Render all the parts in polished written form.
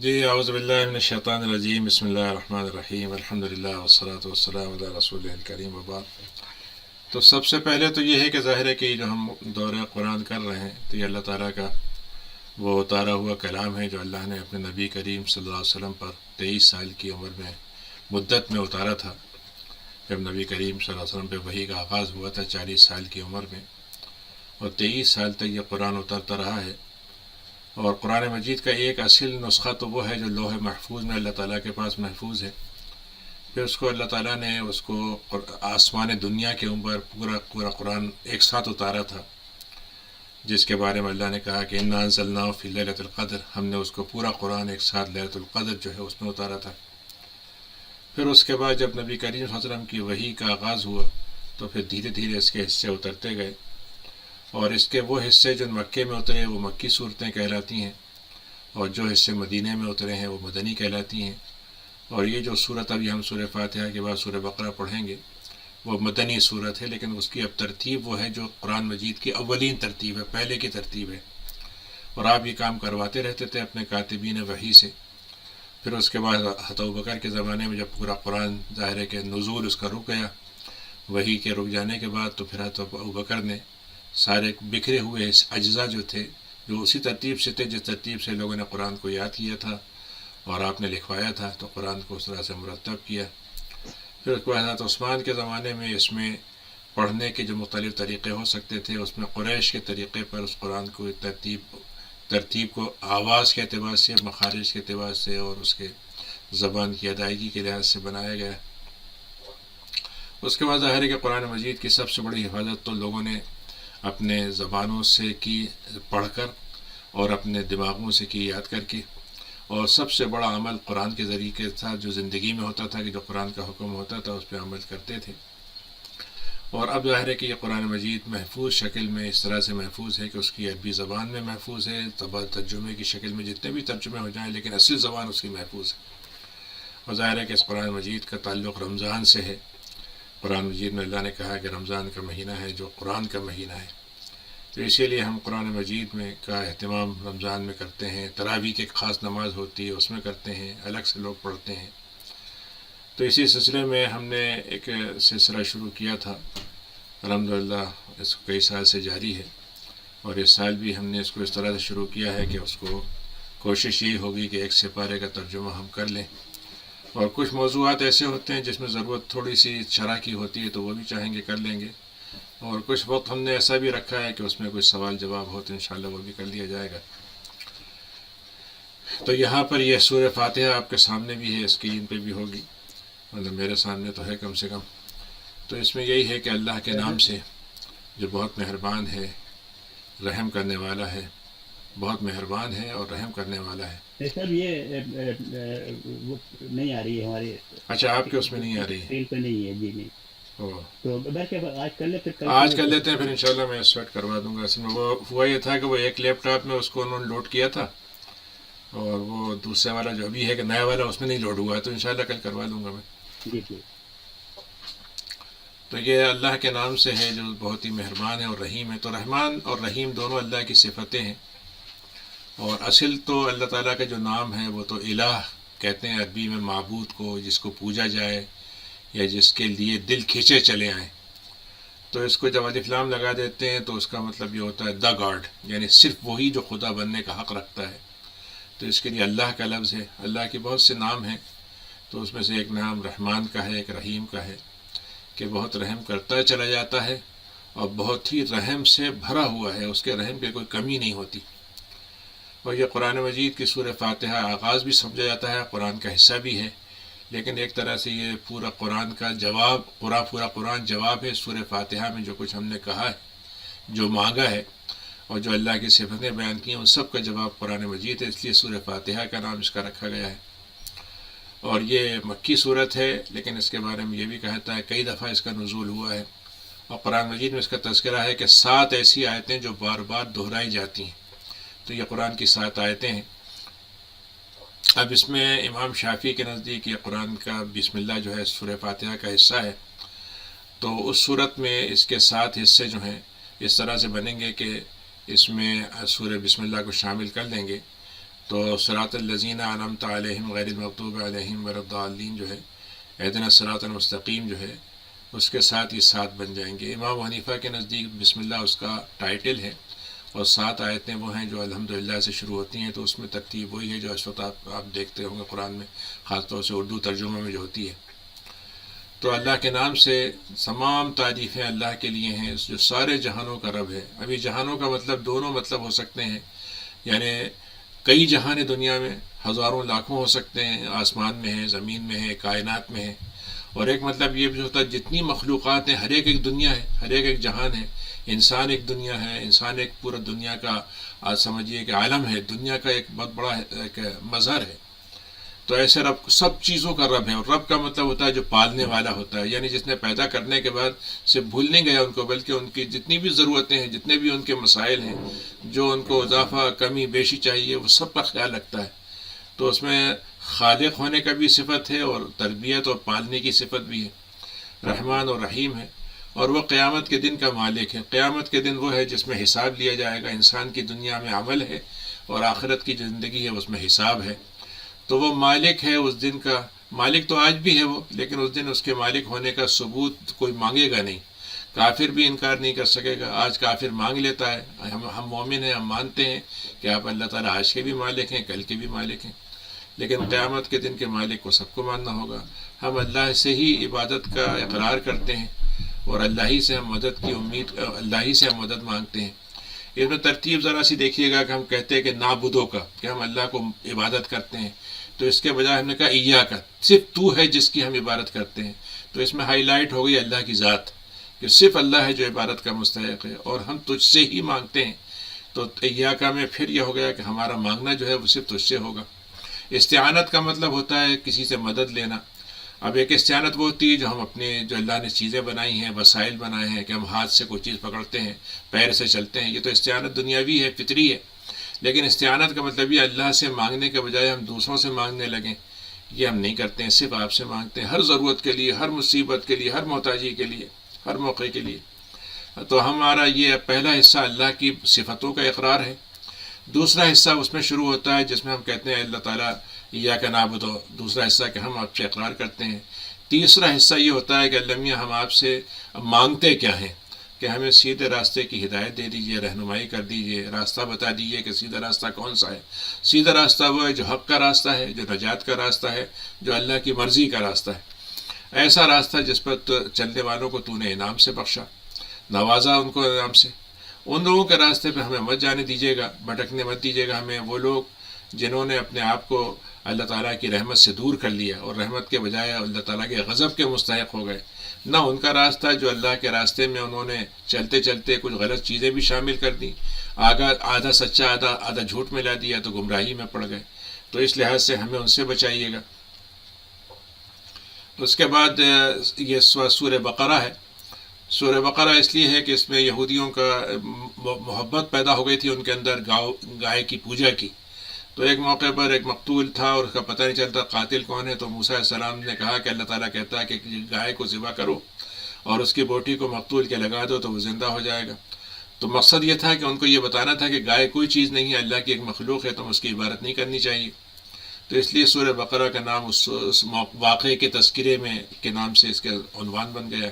جی اعوذ باللہ من الشیطان الرجیم بسم اللہ الرحمن الرحیم الحمدللہ والصلاۃ والسلام علی رسول الکریم وبعد۔ تو سب سے پہلے تو یہ ہے کہ ظاہر ہے کہ جو ہم دورہ قرآن کر رہے ہیں تو یہ اللہ تعالیٰ کا وہ اتارا ہوا کلام ہے جو اللہ نے اپنے نبی کریم صلی اللہ علیہ وسلم پر 23 سال کی عمر میں مدت میں اتارا تھا، جب نبی کریم صلی اللہ علیہ وسلم پہ وحی کا آغاز ہوا تھا 40 سال کی عمر میں، اور 23 سال تک یہ قرآن اترتا رہا ہے۔ اور قرآن مجید کا ایک اصل نسخہ تو وہ ہے جو لوح محفوظ میں اللہ تعالیٰ کے پاس محفوظ ہے، پھر اس کو اللہ تعالیٰ نے اس کو آسمان دنیا کے اوپر پورا قرآن ایک ساتھ اتارا تھا، جس کے بارے میں اللہ نے کہا کہ انا انزلناہ فی لیلۃ القدر، ہم نے اس کو پورا قرآن ایک ساتھ لیلۃ القدر جو ہے اس میں اتارا تھا۔ پھر اس کے بعد جب نبی کریم صلی اللہ علیہ وسلم کی وحی کا آغاز ہوا تو پھر دھیرے دھیرے اس کے حصے اترتے گئے، اور اس کے وہ حصے جو مکے میں اترے وہ مکی صورتیں کہلاتی ہیں، اور جو حصے مدینہ میں اترے ہیں وہ مدنی کہلاتی ہیں۔ اور یہ جو صورت ابھی ہم سورہ فاتحہ کے بعد سورہ بقرہ پڑھیں گے وہ مدنی صورت ہے، لیکن اس کی اب ترتیب وہ ہے جو قرآن مجید کی اولین ترتیب ہے، پہلے کی ترتیب ہے، اور آپ یہ کام کرواتے رہتے تھے اپنے کاتبین وحی سے۔ پھر اس کے بعد حضرت ابوبکر کے زمانے میں جب پورا قرآن ظاہر ہے کہ نزول اس کا رک گیا، وحی کے رک جانے کے بعد تو پھر حضرت ابوبکر نے سارے بکھرے ہوئے اجزاء جو تھے، جو اسی ترتیب سے تھے جس ترتیب سے لوگوں نے قرآن کو یاد کیا تھا اور آپ نے لکھوایا تھا، تو قرآن کو اس طرح سے مرتب کیا۔ پھر اس کے بعد حضرت عثمان کے زمانے میں اس میں پڑھنے کے جو مختلف طریقے ہو سکتے تھے، اس میں قریش کے طریقے پر اس قرآن کو ترتیب کو آواز کے اعتبار سے، مخارج کے اعتبار سے اور اس کے زبان کی ادائیگی کے لحاظ سے بنایا گیا۔ اس کے بعد ظاہر ہے کہ قرآن مجید کی سب سے بڑی حفاظت تو لوگوں نے اپنے زبانوں سے کی، پڑھ کر اور اپنے دماغوں سے کی، یاد کر کے، اور سب سے بڑا عمل قرآن کے ذریعے کے تھا جو زندگی میں ہوتا تھا، کہ جو قرآن کا حکم ہوتا تھا اس پہ عمل کرتے تھے۔ اور اب ظاہر ہے کہ یہ قرآن مجید محفوظ شکل میں اس طرح سے محفوظ ہے کہ اس کی عربی زبان میں محفوظ ہے، ترجمے کی شکل میں جتنے بھی ترجمے ہو جائیں، لیکن اصل زبان اس کی محفوظ ہے۔ اور ظاہر ہے کہ اس قرآن مجید کا تعلق رمضان سے ہے۔ قرآن مجید میں اللہ نے کہا کہ رمضان کا مہینہ ہے جو قرآن کا مہینہ ہے، تو اسی لیے ہم قرآن مجید میں کا اہتمام رمضان میں کرتے ہیں۔ تراویح کی ایک خاص نماز ہوتی ہے اس میں کرتے ہیں، الگ سے لوگ پڑھتے ہیں۔ تو اسی سلسلے میں ہم نے ایک سلسلہ شروع کیا تھا، الحمدللہ اس کو کئی سال سے جاری ہے، اور اس سال بھی ہم نے اس کو اس طرح سے شروع کیا ہے کہ اس کو کوشش یہ ہوگی کہ ایک سپارے کا ترجمہ ہم کر لیں، اور کچھ موضوعات ایسے ہوتے ہیں جس میں ضرورت تھوڑی سی شرح کی ہوتی ہے تو وہ بھی چاہیں گے کر لیں گے، اور کچھ وقت ہم نے ایسا بھی رکھا ہے کہ اس میں کوئی سوال جواب ہو تو انشاءاللہ وہ بھی کر لیا جائے گا۔ تو یہاں پر یہ سورہ فاتحہ آپ کے سامنے بھی ہے، اسکرین پہ بھی ہوگی، مطلب میرے سامنے تو ہے کم سے کم۔ تو اس میں یہی ہے کہ اللہ کے نام سے جو بہت مہربان ہے، رحم کرنے والا ہے، بہت مہربان ہے اور رحم کرنے والا ہے۔ سر یہ وہ نہیں آ رہی ہے ہماری اچھا آپ کے اس میں نہیں آ رہی؟ اسکرین پہ نہیں ہے جی، نہیں اوہ، تو بلکہ آج کر لیں پھر آج کر لیتے ہیں، پھر انشاءاللہ میں سیٹ کروا دوں گا۔ اصل میں وہ ہوا یہ تھا کہ وہ ایک لیپ ٹاپ میں اس کو انہوں نے لوڈ کیا تھا، اور وہ دوسرے والا جو ابھی ہے کہ نیا والا اس میں نہیں لوڈ ہوا ہے، تو انشاءاللہ کل کروا دوں گا میں۔ جی جی۔ تو یہ اللہ کے نام سے ہے جو بہت ہی مہربان ہے اور رحیم ہے۔ تو رحمان اور رحیم دونوں اللہ کی صفتیں ہیں، اور اصل تو اللہ تعالیٰ کا جو نام ہے وہ تو الہ کہتے ہیں عربی میں، معبود کو جس کو پوجا جائے یا جس کے لیے دل کھینچے چلے آئیں۔ تو اس کو جب الف لام لگا دیتے ہیں تو اس کا مطلب یہ ہوتا ہے دا گاڈ، یعنی صرف وہی جو خدا بننے کا حق رکھتا ہے۔ تو اس کے لیے اللہ کا لفظ ہے۔ اللہ کے بہت سے نام ہیں، تو اس میں سے ایک نام رحمان کا ہے، ایک رحیم کا ہے، کہ بہت رحم کرتا چلا جاتا ہے اور بہت ہی رحم سے بھرا ہوا ہے، اس کے رحم کی کوئی کمی نہیں ہوتی۔ اور یہ قرآن مجید کی سورہ فاتحہ آغاز بھی سمجھا جاتا ہے، قرآن کا حصہ بھی ہے، لیکن ایک طرح سے یہ پورا قرآن کا جواب، پورا قرآن جواب ہے۔ سورہ فاتحہ میں جو کچھ ہم نے کہا ہے، جو مانگا ہے اور جو اللہ کی صفتیں بیان کی ہیں، ان سب کا جواب قرآن مجید ہے، اس لیے سورہ فاتحہ کا نام اس کا رکھا گیا ہے۔ اور یہ مکی صورت ہے، لیکن اس کے بارے میں یہ بھی کہتا ہے کئی دفعہ اس کا نزول ہوا ہے، اور قرآن مجید میں اس کا تذکرہ ہے کہ 7 ایسی آیتیں جو بار بار دہرائی جاتی ہیں۔ تو یہ قرآن کی 7 آیتیں ہیں۔ اب اس میں امام شافعی کے نزدیک یہ قرآن کا بسم اللہ جو ہے سورہ فاتحہ کا حصہ ہے، تو اس صورت میں اس کے 7 حصے جو ہیں اس طرح سے بنیں گے کہ اس میں سورہ بسم اللہ کو شامل کر لیں گے۔ تو صراط الذین انعمت علیہم غیر المغضوب علیہم ولا الضالین جو ہے، اہدنا الصراط المستقیم جو ہے، اس کے ساتھ یہ 7 بن جائیں گے۔ امام حنیفہ کے نزدیک بسم اللہ اس کا ٹائٹل ہے، اور 7 آیتیں وہ ہیں جو الحمدللہ سے شروع ہوتی ہیں، تو اس میں ترتیب وہی ہے جو اس وقت آپ دیکھتے ہوں گے قرآن میں، خاص طور سے اردو ترجمہ میں جو ہوتی ہے۔ تو اللہ کے نام سے تمام تعریفیں اللہ کے لیے ہیں جو سارے جہانوں کا رب ہے۔ ابھی جہانوں کا مطلب دونوں مطلب ہو سکتے ہیں، یعنی کئی جہان دنیا میں ہزاروں لاکھوں ہو سکتے ہیں، آسمان میں ہیں، زمین میں ہیں، کائنات میں ہیں، اور ایک مطلب یہ بھی ہوتا ہے جتنی مخلوقات ہیں ہر ایک دنیا ہے، ہر ایک جہان ہے۔ انسان ایک دنیا ہے، انسان ایک پورا دنیا کا آج سمجھیے کہ عالم ہے، دنیا کا ایک بہت بڑا ایک مظہر ہے۔ تو ایسے رب سب چیزوں کا رب ہے، اور رب کا مطلب ہوتا ہے جو پالنے والا ہوتا ہے، یعنی جس نے پیدا کرنے کے بعد سے بھول نہیں گیا ان کو، بلکہ ان کی جتنی بھی ضرورتیں ہیں، جتنے بھی ان کے مسائل ہیں، جو ان کو اضافہ کمی بیشی چاہیے، وہ سب کا خیال رکھتا ہے۔ تو اس میں خالق ہونے کا بھی صفت ہے، اور تربیت اور پالنے کی صفت بھی ہے، رحمان اور رحیم ہے، اور وہ قیامت کے دن کا مالک ہے۔ قیامت کے دن وہ ہے جس میں حساب لیا جائے گا، انسان کی دنیا میں عمل ہے اور آخرت کی جو زندگی ہے اس میں حساب ہے۔ تو وہ مالک ہے اس دن کا، مالک تو آج بھی ہے وہ، لیکن اس دن اس کے مالک ہونے کا ثبوت کوئی مانگے گا نہیں، کافر بھی انکار نہیں کر سکے گا۔ آج کافر مانگ لیتا ہے، ہم مومن ہیں، ہم مانتے ہیں کہ آپ اللہ تعالیٰ آج کے بھی مالک ہیں، کل کے بھی مالک ہیں، لیکن قیامت کے دن کے مالک کو سب کو ماننا ہوگا۔ ہم اللہ سے ہی عبادت کا اقرار کرتے ہیں، اور اللہ ہی سے ہم مدد کی امید، اللہ ہی سے ہم مدد مانگتے ہیں۔ اس میں ترتیب ذرا سی دیکھیے گا کہ ہم کہتے ہیں کہ نعبدو کا، کہ ہم اللہ کو عبادت کرتے ہیں، تو اس کے بجائے ہم نے کہا ایاک، صرف تو ہے جس کی ہم عبادت کرتے ہیں۔ تو اس میں ہائی لائٹ ہو گئی اللہ کی ذات، کہ صرف اللہ ہے جو عبادت کا مستحق ہے، اور ہم تجھ سے ہی مانگتے ہیں۔ تو ایاک میں پھر یہ ہو گیا کہ ہمارا مانگنا جو ہے وہ صرف تجھ سے ہوگا۔ استعانت کا مطلب ہوتا ہے کسی سے مدد لینا۔ اب ایک استعانت وہ ہوتی ہے جو ہم اپنے، جو اللہ نے چیزیں بنائی ہیں، وسائل بنائے ہیں، کہ ہم ہاتھ سے کوئی چیز پکڑتے ہیں، پیر سے چلتے ہیں، یہ تو استعانت دنیاوی ہے، فطری ہے۔ لیکن استعانت کا مطلب یہ اللہ سے مانگنے کے بجائے ہم دوسروں سے مانگنے لگیں، یہ ہم نہیں کرتے ہیں، صرف آپ سے مانگتے ہیں، ہر ضرورت کے لیے، ہر مصیبت کے لیے، ہر محتاجی کے لیے، ہر موقع کے لیے۔ تو ہمارا یہ پہلا حصہ اللہ کی صفتوں کا اقرار ہے۔ دوسرا حصہ اس میں شروع ہوتا ہے جس میں ہم کہتے ہیں اللہ تعالیٰ ایاک نعبد، دوسرا حصہ کہ ہم آپ سے اقرار کرتے ہیں۔ تیسرا حصہ یہ ہوتا ہے کہ اللہ میاں ہم آپ سے مانگتے کیا ہیں، کہ ہمیں سیدھے راستے کی ہدایت دے دیجئے، رہنمائی کر دیجئے، راستہ بتا دیجئے کہ سیدھا راستہ کون سا ہے۔ سیدھا راستہ وہ ہے جو حق کا راستہ ہے، جو نجات کا راستہ ہے، جو اللہ کی مرضی کا راستہ ہے، ایسا راستہ جس پر چلنے والوں کو تو نے انعام سے بخشا، نوازا ان کو انعام سے۔ ان لوگوں کے راستے پہ ہمیں مت جانے دیجیے گا، بھٹکنے مت دیجیے گا ہمیں۔ وہ لوگ جنہوں نے اپنے آپ کو اللہ تعالیٰ کی رحمت سے دور کر لیا، اور رحمت کے بجائے اللہ تعالیٰ کے غضب کے مستحق ہو گئے، نہ ان کا راستہ جو اللہ کے راستے میں انہوں نے چلتے چلتے کچھ غلط چیزیں بھی شامل کر دیں، آدھا سچا آدھا جھوٹ ملا دیا تو گمراہی میں پڑ گئے۔ تو اس لحاظ سے ہمیں ان سے بچائیے گا۔ اس کے بعد یہ سورہ بقرہ ہے۔ سورہ بقرہ اس لیے ہے کہ اس میں یہودیوں کا محبت پیدا ہو گئی تھی ان کے اندر گائے کی پوجا کی۔ تو ایک موقع پر ایک مقتول تھا اور اس کا پتہ نہیں چلتا قاتل کون ہے، تو موسیٰ علیہ السلام نے کہا کہ اللہ تعالیٰ کہتا ہے کہ گائے کو ذبح کرو اور اس کی بوٹی کو مقتول کے لگا دو تو وہ زندہ ہو جائے گا۔ تو مقصد یہ تھا کہ ان کو یہ بتانا تھا کہ گائے کوئی چیز نہیں ہے، اللہ کی ایک مخلوق ہے، تم اس کی عبادت نہیں کرنی چاہیے۔ تو اس لیے سورہ بقرہ کا نام اس واقعے کے تذکرے میں کے نام سے اس کا عنوان بن گیا۔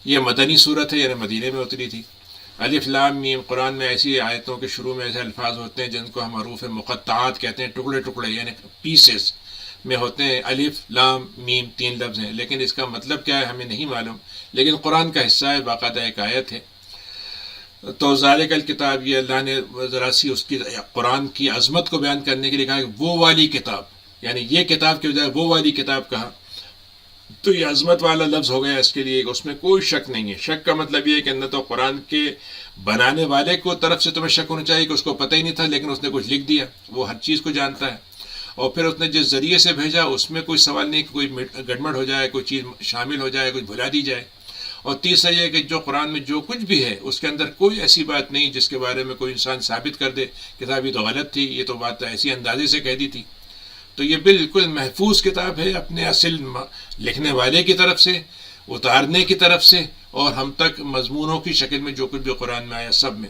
یہ مدنی صورت ہے، یعنی مدینے میں اتری تھی۔ الف لام میم، قرآن میں ایسی آیتوں کے شروع میں ایسے الفاظ ہوتے ہیں جن کو ہم حروف مقطعات کہتے ہیں، ٹکڑے ٹکڑے یعنی پیسز میں ہوتے ہیں۔ الف لام میم 3 لفظ ہیں، لیکن اس کا مطلب کیا ہے ہمیں نہیں معلوم، لیکن قرآن کا حصہ ہے، باقاعدہ ایک آیت ہے۔ تو ذالک الکتاب، یہ اللہ نے ذرا سی اس کی قرآن کی عظمت کو بیان کرنے کے لیے کہا کہ وہ والی کتاب، یعنی یہ کتاب کے بجائے وہ والی کتاب کہا، تو یہ عظمت والا لفظ ہو گیا اس کے لیے، اس میں کوئی شک نہیں ہے۔ شک کا مطلب یہ ہے کہ نہ تو قرآن کے بنانے والے کو طرف سے تمہیں شک ہونا چاہیے کہ اس کو پتہ ہی نہیں تھا، لیکن اس نے کچھ لکھ دیا، وہ ہر چیز کو جانتا ہے، اور پھر اس نے جس ذریعے سے بھیجا اس میں کوئی سوال نہیں کہ کوئی گڑبڑ ہو جائے، کوئی چیز شامل ہو جائے، کچھ بھلا دی جائے۔ اور تیسرا یہ کہ جو قرآن میں جو کچھ بھی ہے اس کے اندر کوئی ایسی بات نہیں جس کے بارے میں کوئی انسان ثابت کر دے کہ صاحب یہ تو غلط تھی، یہ تو بات ایسی اندازے سے کہہ دی تھی۔ تو یہ بالکل محفوظ کتاب ہے اپنے اصل لکھنے والے کی طرف سے، اتارنے کی طرف سے، اور ہم تک مضمونوں کی شکل میں جو کچھ بھی قرآن میں آیا سب میں۔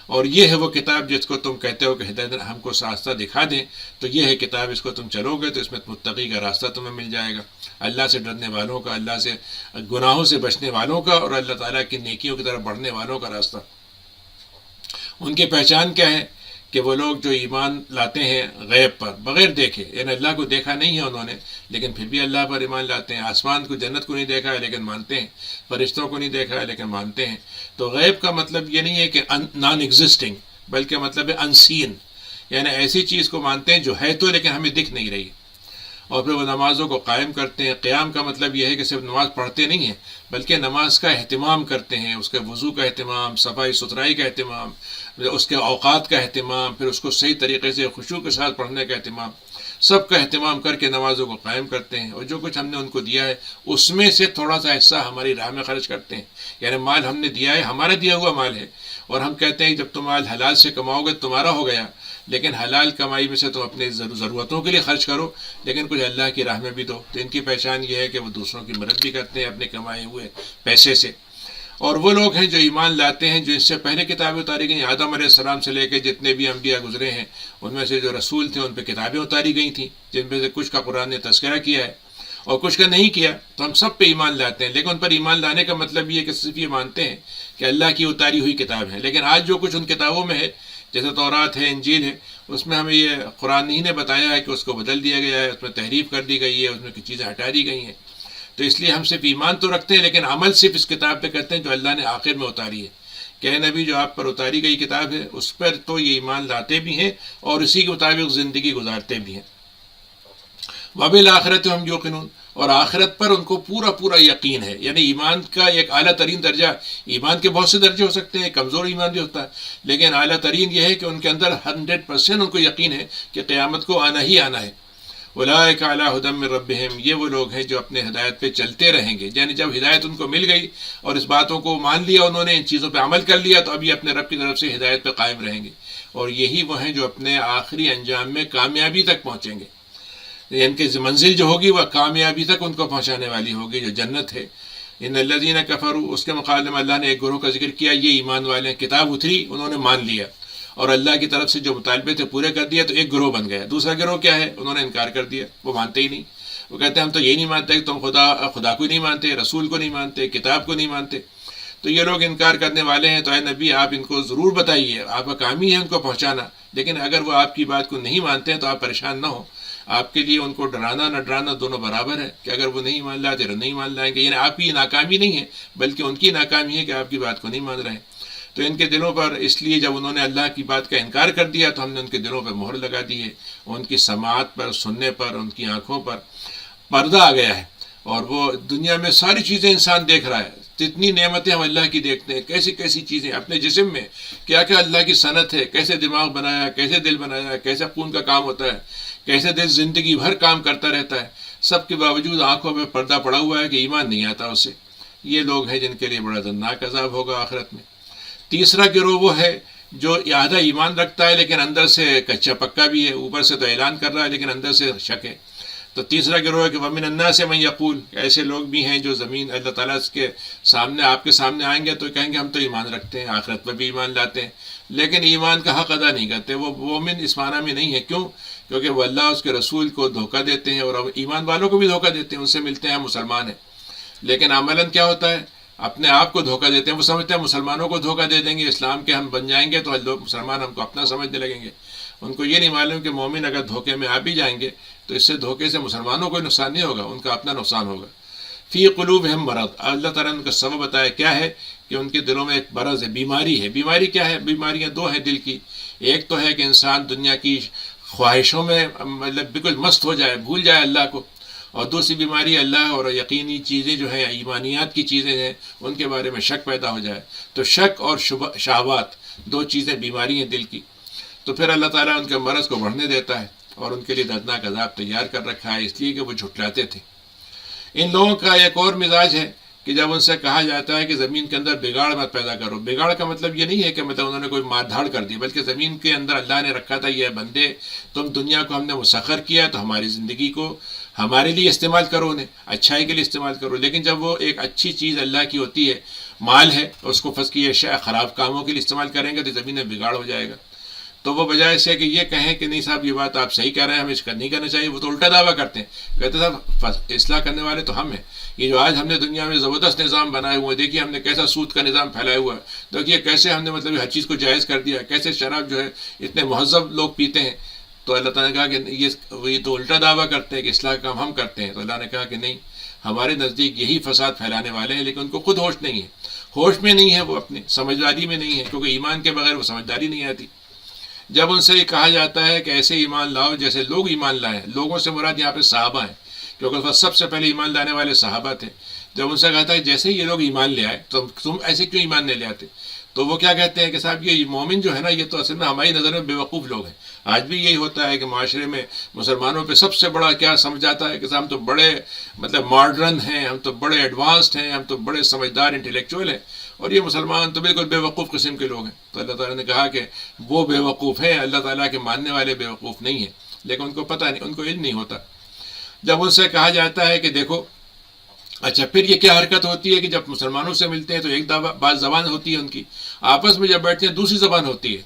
اور یہ ہے وہ کتاب جس کو تم کہتے ہو کہ ہدایت ہم کو راستہ دکھا دیں، تو یہ ہے کتاب، اس کو تم چلو گے تو اس میں متقی کا راستہ تمہیں مل جائے گا، اللہ سے ڈرنے والوں کا، اللہ سے گناہوں سے بچنے والوں کا اور اللہ تعالیٰ کی نیکیوں کی طرف بڑھنے والوں کا راستہ۔ ان کی پہچان کیا ہے کہ وہ لوگ جو ایمان لاتے ہیں غیب پر بغیر دیکھے، یعنی اللہ کو دیکھا نہیں ہے انہوں نے لیکن پھر بھی اللہ پر ایمان لاتے ہیں، آسمان کو جنت کو نہیں دیکھا ہے لیکن مانتے ہیں، فرشتوں کو نہیں دیکھا ہے لیکن مانتے ہیں۔ تو غیب کا مطلب یہ نہیں ہے کہ نان ایگزسٹنگ، بلکہ مطلب ہے انسین، یعنی ایسی چیز کو مانتے ہیں جو ہے تو لیکن ہمیں دکھ نہیں رہی، اور پھر وہ نمازوں کو قائم کرتے ہیں۔ قیام کا مطلب یہ ہے کہ صرف نماز پڑھتے نہیں ہیں بلکہ نماز کا اہتمام کرتے ہیں، اس کے وضو کا اہتمام، صفائی ستھرائی کا اہتمام، اس کے اوقات کا اہتمام، پھر اس کو صحیح طریقے سے خشوع کے ساتھ پڑھنے کا اہتمام، سب کا اہتمام کر کے نمازوں کو قائم کرتے ہیں، اور جو کچھ ہم نے ان کو دیا ہے اس میں سے تھوڑا سا حصہ ہماری راہ میں خرچ کرتے ہیں، یعنی مال ہم نے دیا ہے، ہمارا دیا ہوا مال ہے، اور ہم کہتے ہیں جب تم مال حلال سے کماؤ گے تمہارا ہو گیا، لیکن حلال کمائی میں سے تم اپنے ضرورتوں کے لیے خرچ کرو لیکن کچھ اللہ کی راہ میں بھی دو۔ تو ان کی پہچان یہ ہے کہ وہ دوسروں کی مدد بھی کرتے ہیں اپنے کمائے ہوئے پیسے سے۔ اور وہ لوگ ہیں جو ایمان لاتے ہیں جو اس سے پہلے کتابیں اتاری گئیں، آدم علیہ السلام سے لے کے جتنے بھی انبیاء گزرے ہیں ان میں سے جو رسول تھے ان پہ کتابیں اتاری گئی تھیں، جن میں سے کچھ کا قرآن نے تذکرہ کیا ہے اور کچھ کا نہیں کیا، تو ہم سب پہ ایمان لاتے ہیں، لیکن ان پر ایمان لانے کا مطلب یہ ہے کہ صرف یہ مانتے ہیں کہ اللہ کی اتاری ہوئی کتاب ہے۔ لیکن آج جو کچھ ان کتابوں میں ہے جیسے تورات ہے، انجیل ہے، اس میں ہمیں یہ قرآن ہی نے بتایا ہے کہ اس کو بدل دیا گیا ہے، اس میں تحریف کر دی گئی ہے، اس میں کچھ چیزیں ہٹا دی گئی ہیں۔ تو اس لیے ہم صرف ایمان تو رکھتے ہیں لیکن عمل صرف اس کتاب پہ کرتے ہیں جو اللہ نے آخر میں اتاری ہے کہ اے نبی جو آپ پر اتاری گئی کتاب ہے اس پر تو یہ ایمان لاتے بھی ہیں اور اسی کے مطابق زندگی گزارتے بھی ہیں۔ وبالآخرۃ ہم یوقنون، اور آخرت پر ان کو پورا پورا یقین ہے، یعنی ایمان کا ایک اعلیٰ ترین درجہ، ایمان کے بہت سے درجے ہو سکتے ہیں، کمزور ایمان بھی ہوتا ہے، لیکن اعلیٰ ترین یہ ہے کہ ان کے اندر 100% ان کو یقین ہے کہ قیامت کو آنا ہی آنا ہے۔ اولئک علی ھدی من ربہم، یہ وہ لوگ ہیں جو اپنے ہدایت پہ چلتے رہیں گے، یعنی جب ہدایت ان کو مل گئی اور اس باتوں کو مان لیا انہوں نے، ان چیزوں پہ عمل کر لیا، تو اب یہ اپنے رب کی طرف سے ہدایت پہ قائم رہیں گے، اور یہی وہ ہیں جو اپنے آخری انجام میں کامیابی تک پہنچیں گے، ان کی منزل جو ہوگی وہ کامیابی تک ان کو پہنچانے والی ہوگی جو جنت ہے۔ ان الذین کفروا، اس کے مقابلے میں اللہ نے ایک گروہ کا ذکر کیا، یہ ایمان والے ہیں، کتاب اتری انہوں نے مان لیا اور اللہ کی طرف سے جو مطالبے تھے پورے کر دیا، تو ایک گروہ بن گیا۔ دوسرا گروہ کیا ہے؟ انہوں نے انکار کر دیا، وہ مانتے ہی نہیں، وہ کہتے ہیں ہم تو یہ نہیں مانتے کہ تم خدا کو نہیں مانتے، رسول کو نہیں مانتے، کتاب کو نہیں مانتے۔ تو یہ لوگ انکار کرنے والے ہیں، تو اے نبی آپ ان کو ضرور بتائیے، آپ کا کام ہی ہے ان کو پہنچانا، لیکن اگر وہ آپ کی بات کو نہیں مانتے ہیں تو آپ پریشان نہ ہو، آپ کے لیے ان کو ڈرانا نہ ڈرانا دونوں برابر ہے کہ اگر وہ نہیں مان لاتے تو نہیں مان لائیں گے، یعنی آپ کی ناکامی نہیں ہے بلکہ ان کی ناکامی ہے کہ آپ کی بات کو نہیں مان رہے ہیں۔ تو ان کے دلوں پر اس لیے جب انہوں نے اللہ کی بات کا انکار کر دیا تو ہم نے ان کے دلوں پہ مہر لگا دی ہے، ان کی سماعت پر، سننے پر، ان کی آنکھوں پر پردہ آ گیا ہے، اور وہ دنیا میں ساری چیزیں انسان دیکھ رہا ہے، جتنی نعمتیں ہم اللہ کی دیکھتے ہیں، کیسی کیسی چیزیں اپنے جسم میں، کیا کیا اللہ کی صنعت ہے، کیسے دماغ بنایا، کیسے دل بنایا، کیسے خون کا کام ہوتا ہے، کیسے دل زندگی بھر کام کرتا رہتا ہے، سب کے باوجود آنکھوں پہ پردہ پڑا ہوا ہے کہ ایمان نہیں آتا اسے۔ یہ لوگ ہیں جن کے لیے بڑا دردناک عذاب ہوگا آخرت میں۔ تیسرا گروہ وہ ہے جو آدھا ایمان رکھتا ہے لیکن اندر سے کچا پکا بھی ہے، اوپر سے تو اعلان کر رہا ہے لیکن اندر سے شک ہے۔ تو تیسرا گروہ ہے کہ وَمِنَ النَّاسِ مَن یقول، ایسے لوگ بھی ہیں جو زمین اللہ تعالیٰ کے سامنے آپ کے سامنے آئیں گے تو کہیں گے ہم تو ایمان رکھتے ہیں، آخرت پر بھی ایمان لاتے ہیں، لیکن ایمان کا حق ادا نہیں کرتے، وہ مومن اس معنی میں نہیں ہے۔ کیوں؟ کیونکہ وہ اللہ اس کے رسول کو دھوکہ دیتے ہیں اور ایمان والوں کو بھی دھوکہ دیتے ہیں، ان سے ملتے ہیں ہم مسلمان ہیں، لیکن عملاً کیا ہوتا ہے؟ اپنے آپ کو دھوکہ دیتے ہیں، وہ سمجھتے ہیں مسلمانوں کو دھوکہ دے دیں گے، اسلام کے ہم بن جائیں گے تو لوگ مسلمان ہم کو اپنا سمجھنے لگیں گے۔ ان کو یہ نہیں معلوم کہ مومن اگر دھوکے میں آ بھی جائیں گے تو اس سے دھوکے سے مسلمانوں کو نقصان نہیں ہوگا، ان کا اپنا نقصان ہوگا۔ فی قلوبہم مرض، اللہ تعالیٰ نے ان کا سبب بتایا کیا ہے کہ ان کے دلوں میں ایک مرض ہے، بیماری ہے۔ بیماری کیا ہے؟ بیماریاں دو ہیں دل کی، ایک تو ہے کہ انسان دنیا کی خواہشوں میں مطلب بالکل مست ہو جائے، بھول جائے اللہ کو، اور دوسری بیماری اللہ اور یقینی چیزیں جو ہیں، ایمانیات کی چیزیں ہیں، ان کے بارے میں شک پیدا ہو جائے۔ تو شک اور شہوات دو چیزیں بیماری ہیں دل کی، تو پھر اللہ تعالیٰ ان کے مرض کو بڑھنے دیتا ہے اور ان کے لیے دردناک عذاب تیار کر رکھا ہے، اس لیے کہ وہ جھٹلاتے تھے۔ ان لوگوں کا ایک اور مزاج ہے کہ جب ان سے کہا جاتا ہے کہ زمین کے اندر بگاڑ مت پیدا کرو، بگاڑ کا مطلب یہ نہیں ہے کہ مطلب انہوں نے کوئی مار دھاڑ کر دی، بلکہ زمین کے اندر اللہ نے رکھا تھا یہ بندے تم دنیا کو ہم نے مسخر کیا تو ہماری زندگی کو ہمارے لیے استعمال کرو، انہیں اچھائی کے لیے استعمال کرو، لیکن جب وہ ایک اچھی چیز اللہ کی ہوتی ہے مال ہے اس کو فرض کی اشیاء خراب کاموں کے لیے استعمال کریں گے تو زمین میں بگاڑ ہو جائے گا. تو وہ بجائے سے کہ یہ کہیں کہ نہیں صاحب یہ بات آپ صحیح کہہ رہے ہیں ہمیں اس کا نہیں کرنا چاہیے، وہ تو الٹا دعویٰ کرتے ہیں، کہتے صاحب اصلاح کرنے والے تو ہم ہیں. یہ جو آج ہم نے دنیا میں زبردست نظام بنائے ہوئے، دیکھیے ہم نے کیسا سود کا نظام پھیلایا ہوا ہے، دیکھیے کیسے ہم نے مطلب ہر چیز کو جائز کر دیا، کیسے شراب جو ہے اتنے مہذب لوگ پیتے ہیں. تو اللہ تعالیٰ نے کہا کہ یہ تو الٹا دعویٰ کرتے ہیں کہ اصلاح کا کام ہم کرتے ہیں. تو اللہ نے کہا کہ نہیں، ہمارے نزدیک یہی فساد پھیلانے والے ہیں، لیکن ان کو خود ہوش نہیں ہے، ہوش میں نہیں ہے، وہ اپنی سمجھداری میں نہیں ہے، کیونکہ ایمان کے بغیر وہ سمجھداری نہیں آتی. جب ان سے یہ کہا جاتا ہے کہ ایسے ایمان لاؤ جیسے لوگ ایمان لائے، لوگوں سے مراد یہاں پہ صحابہ ہیں، کیونکہ اس وقت سب سے پہلے ایمان لانے والے صحابہ تھے. جب ان سے کہتا ہے جیسے یہ لوگ ایمان لے آئے تو تم ایسے کیوں ایمان نہیں لے آتے؟ تو وہ کیا کہتے ہیں کہ صاحب یہ مومن جو ہے نا یہ تو اصل میں ہماری نظر میں بیوقوف لوگ ہیں. آج بھی یہی ہوتا ہے کہ معاشرے میں مسلمانوں پہ سب سے بڑا کیا سمجھ آتا ہے کہ ہم تو بڑے مطلب ماڈرن ہیں، ہم تو بڑے ایڈوانسڈ ہیں، ہم تو بڑے سمجھدار انٹلیکچوئل ہیں، اور یہ مسلمان تو بالکل بے وقوف قسم کے لوگ ہیں. تو اللہ تعالیٰ نے کہا کہ وہ بے وقوف ہیں، اللہ تعالیٰ کے ماننے والے بے وقوف نہیں ہیں، لیکن ان کو پتہ نہیں، ان کو علم نہیں ہوتا. جب ان سے کہا جاتا ہے کہ دیکھو اچھا پھر یہ کیا حرکت ہوتی ہے کہ جب مسلمانوں سے ملتے ہیں تو ایک بات زبان ہوتی ہے ان کی، آپس میں جب بیٹھتے ہیں دوسری زبان ہوتی ہے.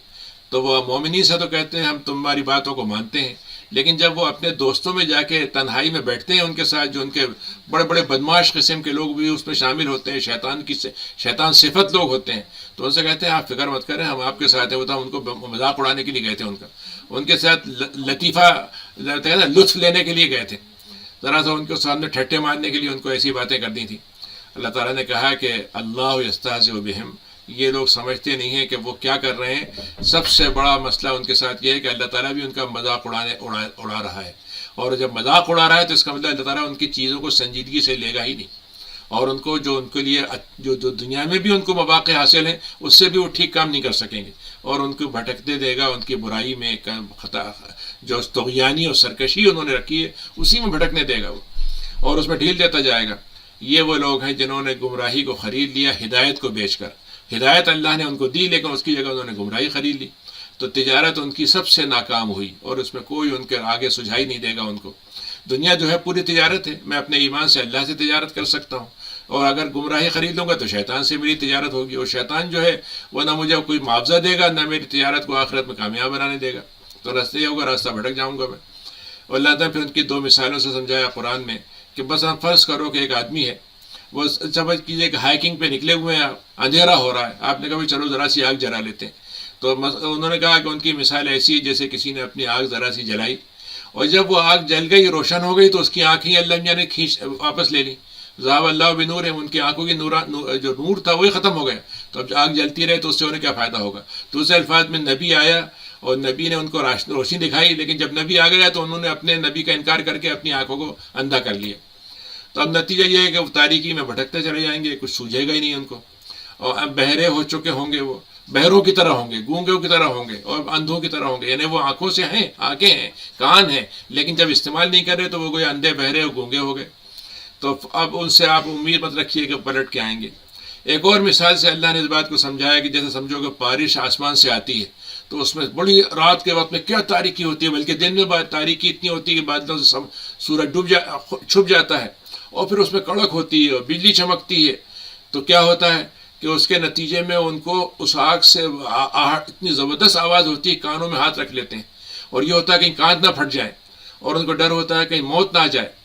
تو وہ مومنین سے تو کہتے ہیں ہم تمہاری باتوں کو مانتے ہیں، لیکن جب وہ اپنے دوستوں میں جا کے تنہائی میں بیٹھتے ہیں ان کے ساتھ، جو ان کے بڑے بڑے بدماش قسم کے لوگ بھی اس میں شامل ہوتے ہیں، شیطان صفت لوگ ہوتے ہیں، تو ان سے کہتے ہیں آپ فکر مت کریں ہم آپ کے ساتھ ہیں. وہ تو ان کو مذاق اڑانے کے لیے گئے تھے، ان کے ساتھ لطیفہ لطف لینے کے لیے گئے تھے، ذرا سا ان کے سامنے ٹھٹے مارنے کے لیے ان کو ایسی باتیں کر دی تھیں. اللہ تعالیٰ نے کہا کہ اللہ یستہزئ بہم، یہ لوگ سمجھتے نہیں ہیں کہ وہ کیا کر رہے ہیں. سب سے بڑا مسئلہ ان کے ساتھ یہ ہے کہ اللہ تعالیٰ بھی ان کا مذاق اڑا رہا ہے، اور جب مذاق اڑا رہا ہے تو اس کا مطلب اللہ تعالیٰ ان کی چیزوں کو سنجیدگی سے لے گا ہی نہیں، اور ان کو جو ان کے لیے جو دنیا میں بھی ان کو مواقع حاصل ہیں اس سے بھی وہ ٹھیک کام نہیں کر سکیں گے، اور ان کو بھٹکتے دے گا ان کی برائی میں، خطا جو طغیانی اور سرکشی انہوں نے رکھی ہے اسی میں بھٹکنے دے گا وہ، اور اس میں ڈھیل دیتا جائے گا. یہ وہ لوگ ہیں جنہوں نے گمراہی کو خرید لیا ہدایت کو بیچ کر. ہدایت اللہ نے ان کو دی لیکن اس کی جگہ انہوں نے گمراہی خرید لی، تو تجارت ان کی سب سے ناکام ہوئی، اور اس میں کوئی ان کے آگے سجھائی نہیں دے گا ان کو. دنیا جو ہے پوری تجارت ہے، میں اپنے ایمان سے اللہ سے تجارت کر سکتا ہوں، اور اگر گمراہی خرید لوں گا تو شیطان سے میری تجارت ہوگی، اور شیطان جو ہے وہ نہ مجھے کوئی معاوضہ دے گا نہ میری تجارت کو آخرت میں کامیاب بنانے دے گا، تو راستہ یہ ہوگا، راستہ بھٹک جاؤں گا میں. اور اللہ تعالیٰ پھر ان کی دو مثالوں سے سمجھایا قرآن میں کہ بس ہم فرض کرو کہ ایک آدمی ہے، وہ سمجھ کیجیے کہ ہائکنگ پہ نکلے ہوئے ہیں، اندھیرا ہو رہا ہے، آپ نے کہا چلو ذرا سی آگ جلا لیتے ہیں. تو انہوں نے کہا کہ ان کی مثال ایسی ہے جیسے کسی نے اپنی آگ ذرا سی جلائی، اور جب وہ آگ جل گئی روشن ہو گئی تو اس کی آنکھیں اللہ میاں نے کھینچ واپس لے لی. ذہب اللہ بنورہم، ان کی آنکھوں کی جو نور تھا وہی ختم ہو گیا. تو اب آگ جلتی رہے تو اس سے انہیں کیا فائدہ ہوگا. دوسرے الفاظ میں نبی آیا اور نبی نے ان کو روشنی دکھائی، لیکن جب نبی آ گیا تو انہوں نے اپنے نبی کا انکار کر کے اپنی آنکھوں کو اندھا کر لیا. تو اب نتیجہ یہ ہے کہ وہ تاریکی میں بھٹکتے چلے جائیں گے، کچھ سوجھے گا ہی نہیں ان کو، اور اب بہرے ہو چکے ہوں گے، وہ بہروں کی طرح ہوں گے، گونگوں کی طرح ہوں گے، اور اندھوں کی طرح ہوں گے. یعنی وہ آنکھوں سے ہیں، آنکھیں ہیں، کان ہیں، لیکن جب استعمال نہیں کر رہے تو وہ گویا اندھے بہرے اور گونگے ہو گئے. تو اب ان سے آپ امید مت رکھیے کہ پلٹ کے آئیں گے. ایک اور مثال سے اللہ نے اس بات کو سمجھایا کہ جیسے سمجھو کہ بارش آسمان سے آتی ہے تو اس میں بڑی رات کے وقت میں کیا تاریکی ہوتی ہے، بلکہ دن میں تاریکی اتنی ہوتی ہے کہ بادلوں سے سورج چھپ جاتا ہے، اور پھر اس میں کڑک ہوتی ہے اور بجلی چمکتی ہے. تو کیا ہوتا ہے کہ اس کے نتیجے میں ان کو اس آگ سے اتنی زبردست آواز ہوتی ہے، کانوں میں ہاتھ رکھ لیتے ہیں، اور یہ ہوتا ہے کہیں کان نہ پھٹ جائیں، اور ان کو ڈر ہوتا ہے کہیں موت نہ آ جائے.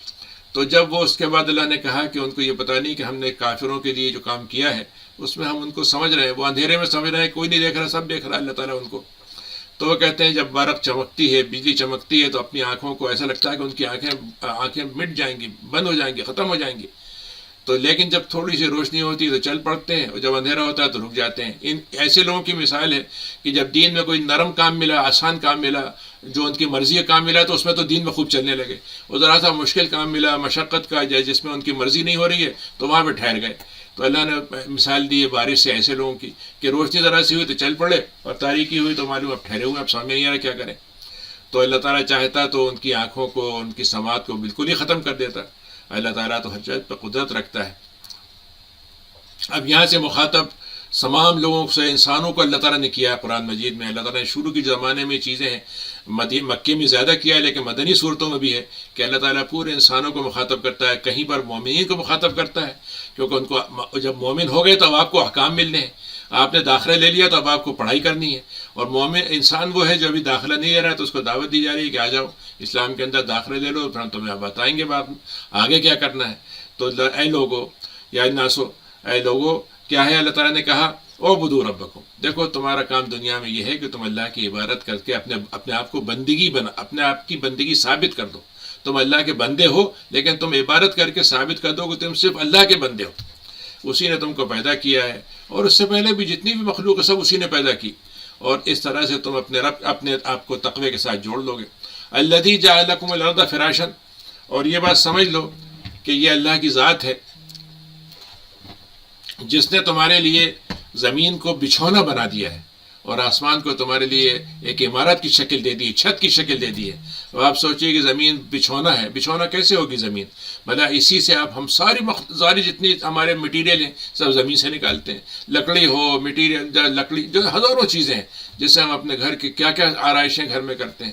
تو جب وہ اس کے بعد اللہ نے کہا کہ ان کو یہ پتہ نہیں کہ ہم نے کافروں کے لیے جو کام کیا ہے اس میں ہم ان کو سمجھ رہے ہیں، وہ اندھیرے میں سمجھ رہے ہیں، کوئی نہیں دیکھ رہا، سب دیکھ رہا اللہ تعالیٰ ان کو. تو وہ کہتے ہیں جب برق چمکتی ہے، بجلی چمکتی ہے، تو اپنی آنکھوں کو ایسا لگتا ہے کہ ان کی آنکھیں مٹ جائیں گی، بند ہو جائیں گی، ختم ہو جائیں گی. تو لیکن جب تھوڑی سی روشنی ہوتی ہے تو چل پڑتے ہیں، اور جب اندھیرا ہوتا ہے تو رک جاتے ہیں. ان ایسے لوگوں کی مثال ہے کہ جب دین میں کوئی نرم کام ملا، آسان کام ملا، جو ان کی مرضی کا کام ملا تو اس میں تو دین میں خوب چلنے لگے، اور ذرا سا مشکل کام ملا مشقت کا جس میں ان کی مرضی نہیں ہو رہی ہے تو وہاں پہ ٹھہر گئے. تو اللہ نے مثال دی ہے بارش سے ایسے لوگوں کی کہ روشنی ذرا سی ہوئی تو چل پڑے، اور تاریکی ہوئی تو معلوم اب ٹھہرے ہوئے، اب سامنے نہیں آ رہا کیا کریں. تو اللہ تعالیٰ چاہتا تو ان کی آنکھوں کو، ان کی سماعت کو بالکل ہی ختم کر دیتا. اللہ تعالیٰ تو ہر چیز پہ قدرت رکھتا ہے. اب یہاں سے مخاطب تمام لوگوں سے، انسانوں کو اللہ تعالیٰ نے کیا ہے قرآن مجید میں. اللہ تعالیٰ نے شروع کے زمانے میں چیزیں ہیں مکے میں زیادہ کیا ہے لیکن مدنی صورتوں میں بھی ہے کہ اللہ تعالیٰ پورے انسانوں کو مخاطب کرتا ہے، کہیں پر مومنین کو مخاطب کرتا ہے، کیونکہ ان کو جب مومن ہو گئے تو اب آپ کو احکام ملنے ہیں، آپ نے داخلہ لے لیا تو اب آپ کو پڑھائی کرنی ہے، اور مومن انسان وہ ہے جو ابھی داخلہ نہیں لے رہا ہے تو اس کو دعوت دی جا رہی ہے کہ آ جاؤ اسلام کے اندر داخلہ لے لو، پھر ہم تمہیں بتائیں گے بعد آگے کیا کرنا ہے۔ تو اے لوگو یا ناسو، اے لوگو کیا ہے اللہ تعالیٰ نے کہا اعبدوا ربکم، دیکھو تمہارا کام دنیا میں یہ ہے کہ تم اللہ کی عبادت کر کے اپنے آپ کو بندگی اپنے آپ کی بندگی ثابت کر دو، تم اللہ کے بندے ہو لیکن تم عبادت کر کے ثابت کر دو کہ تم صرف اللہ کے بندے ہو، اسی نے تم کو پیدا کیا ہے، اور اس سے پہلے بھی جتنی بھی مخلوق ہے سب اسی نے پیدا کی، اور اس طرح سے تم اپنے آپ کو تقوی کے ساتھ جوڑ لو گے۔ الذی جعل لکم الارض فراشا، اور یہ بات سمجھ لو کہ یہ اللہ کی ذات ہے جس نے تمہارے لیے زمین کو بچھونا بنا دیا ہے اور آسمان کو تمہارے لیے ایک عمارت کی شکل دے دی، چھت کی شکل دے دی ہے۔ اور آپ سوچئے کہ زمین بچھونا ہے، بچھونا کیسے ہوگی زمین؟ بھلا اسی سے آپ ہم ساری جتنی ہمارے مٹیریل ہیں سب زمین سے نکالتے ہیں، لکڑی ہو، مٹیریل لکڑی جو ہزاروں چیزیں ہیں جس سے ہم اپنے گھر کی کیا کیا آرائشیں گھر میں کرتے ہیں،